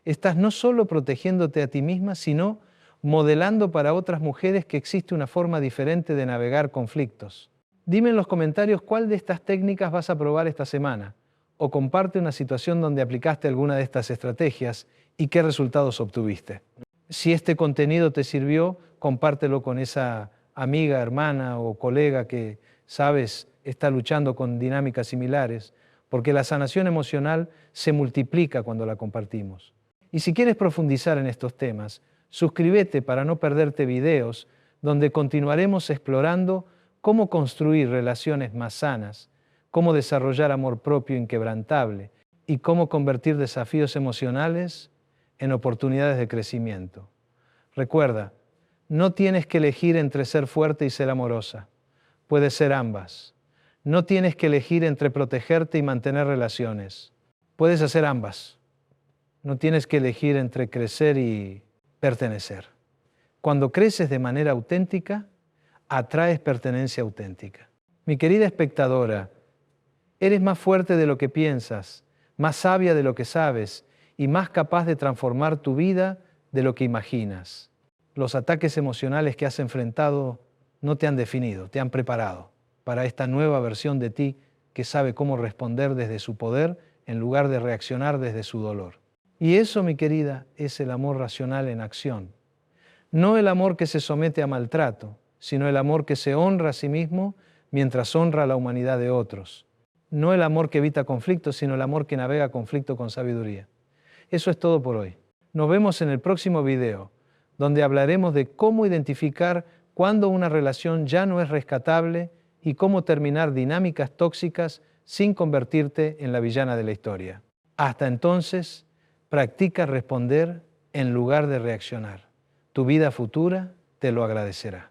Speaker 1: estás no solo protegiéndote a ti misma, sino modelando para otras mujeres que existe una forma diferente de navegar conflictos. Dime en los comentarios cuál de estas técnicas vas a probar esta semana, o comparte una situación donde aplicaste alguna de estas estrategias y qué resultados obtuviste. Si este contenido te sirvió, compártelo con esa amiga, hermana o colega que sabes está luchando con dinámicas similares, porque la sanación emocional se multiplica cuando la compartimos. Y si quieres profundizar en estos temas, suscríbete para no perderte videos donde continuaremos explorando cómo construir relaciones más sanas, cómo desarrollar amor propio inquebrantable y cómo convertir desafíos emocionales en oportunidades de crecimiento. Recuerda, no tienes que elegir entre ser fuerte y ser amorosa. Puedes ser ambas. No tienes que elegir entre protegerte y mantener relaciones. Puedes hacer ambas. No tienes que elegir entre crecer y pertenecer. Cuando creces de manera auténtica, atraes pertenencia auténtica. Mi querida espectadora, eres más fuerte de lo que piensas, más sabia de lo que sabes y más capaz de transformar tu vida de lo que imaginas. Los ataques emocionales que has enfrentado no te han definido, te han preparado para esta nueva versión de ti que sabe cómo responder desde su poder en lugar de reaccionar desde su dolor. Y eso, mi querida, es el amor racional en acción. No el amor que se somete a maltrato, sino el amor que se honra a sí mismo mientras honra a la humanidad de otros. No el amor que evita conflictos, sino el amor que navega conflicto con sabiduría. Eso es todo por hoy. Nos vemos en el próximo video, donde hablaremos de cómo identificar cuándo una relación ya no es rescatable y cómo terminar dinámicas tóxicas sin convertirte en la villana de la historia. Hasta entonces, practica responder en lugar de reaccionar. Tu vida futura te lo agradecerá.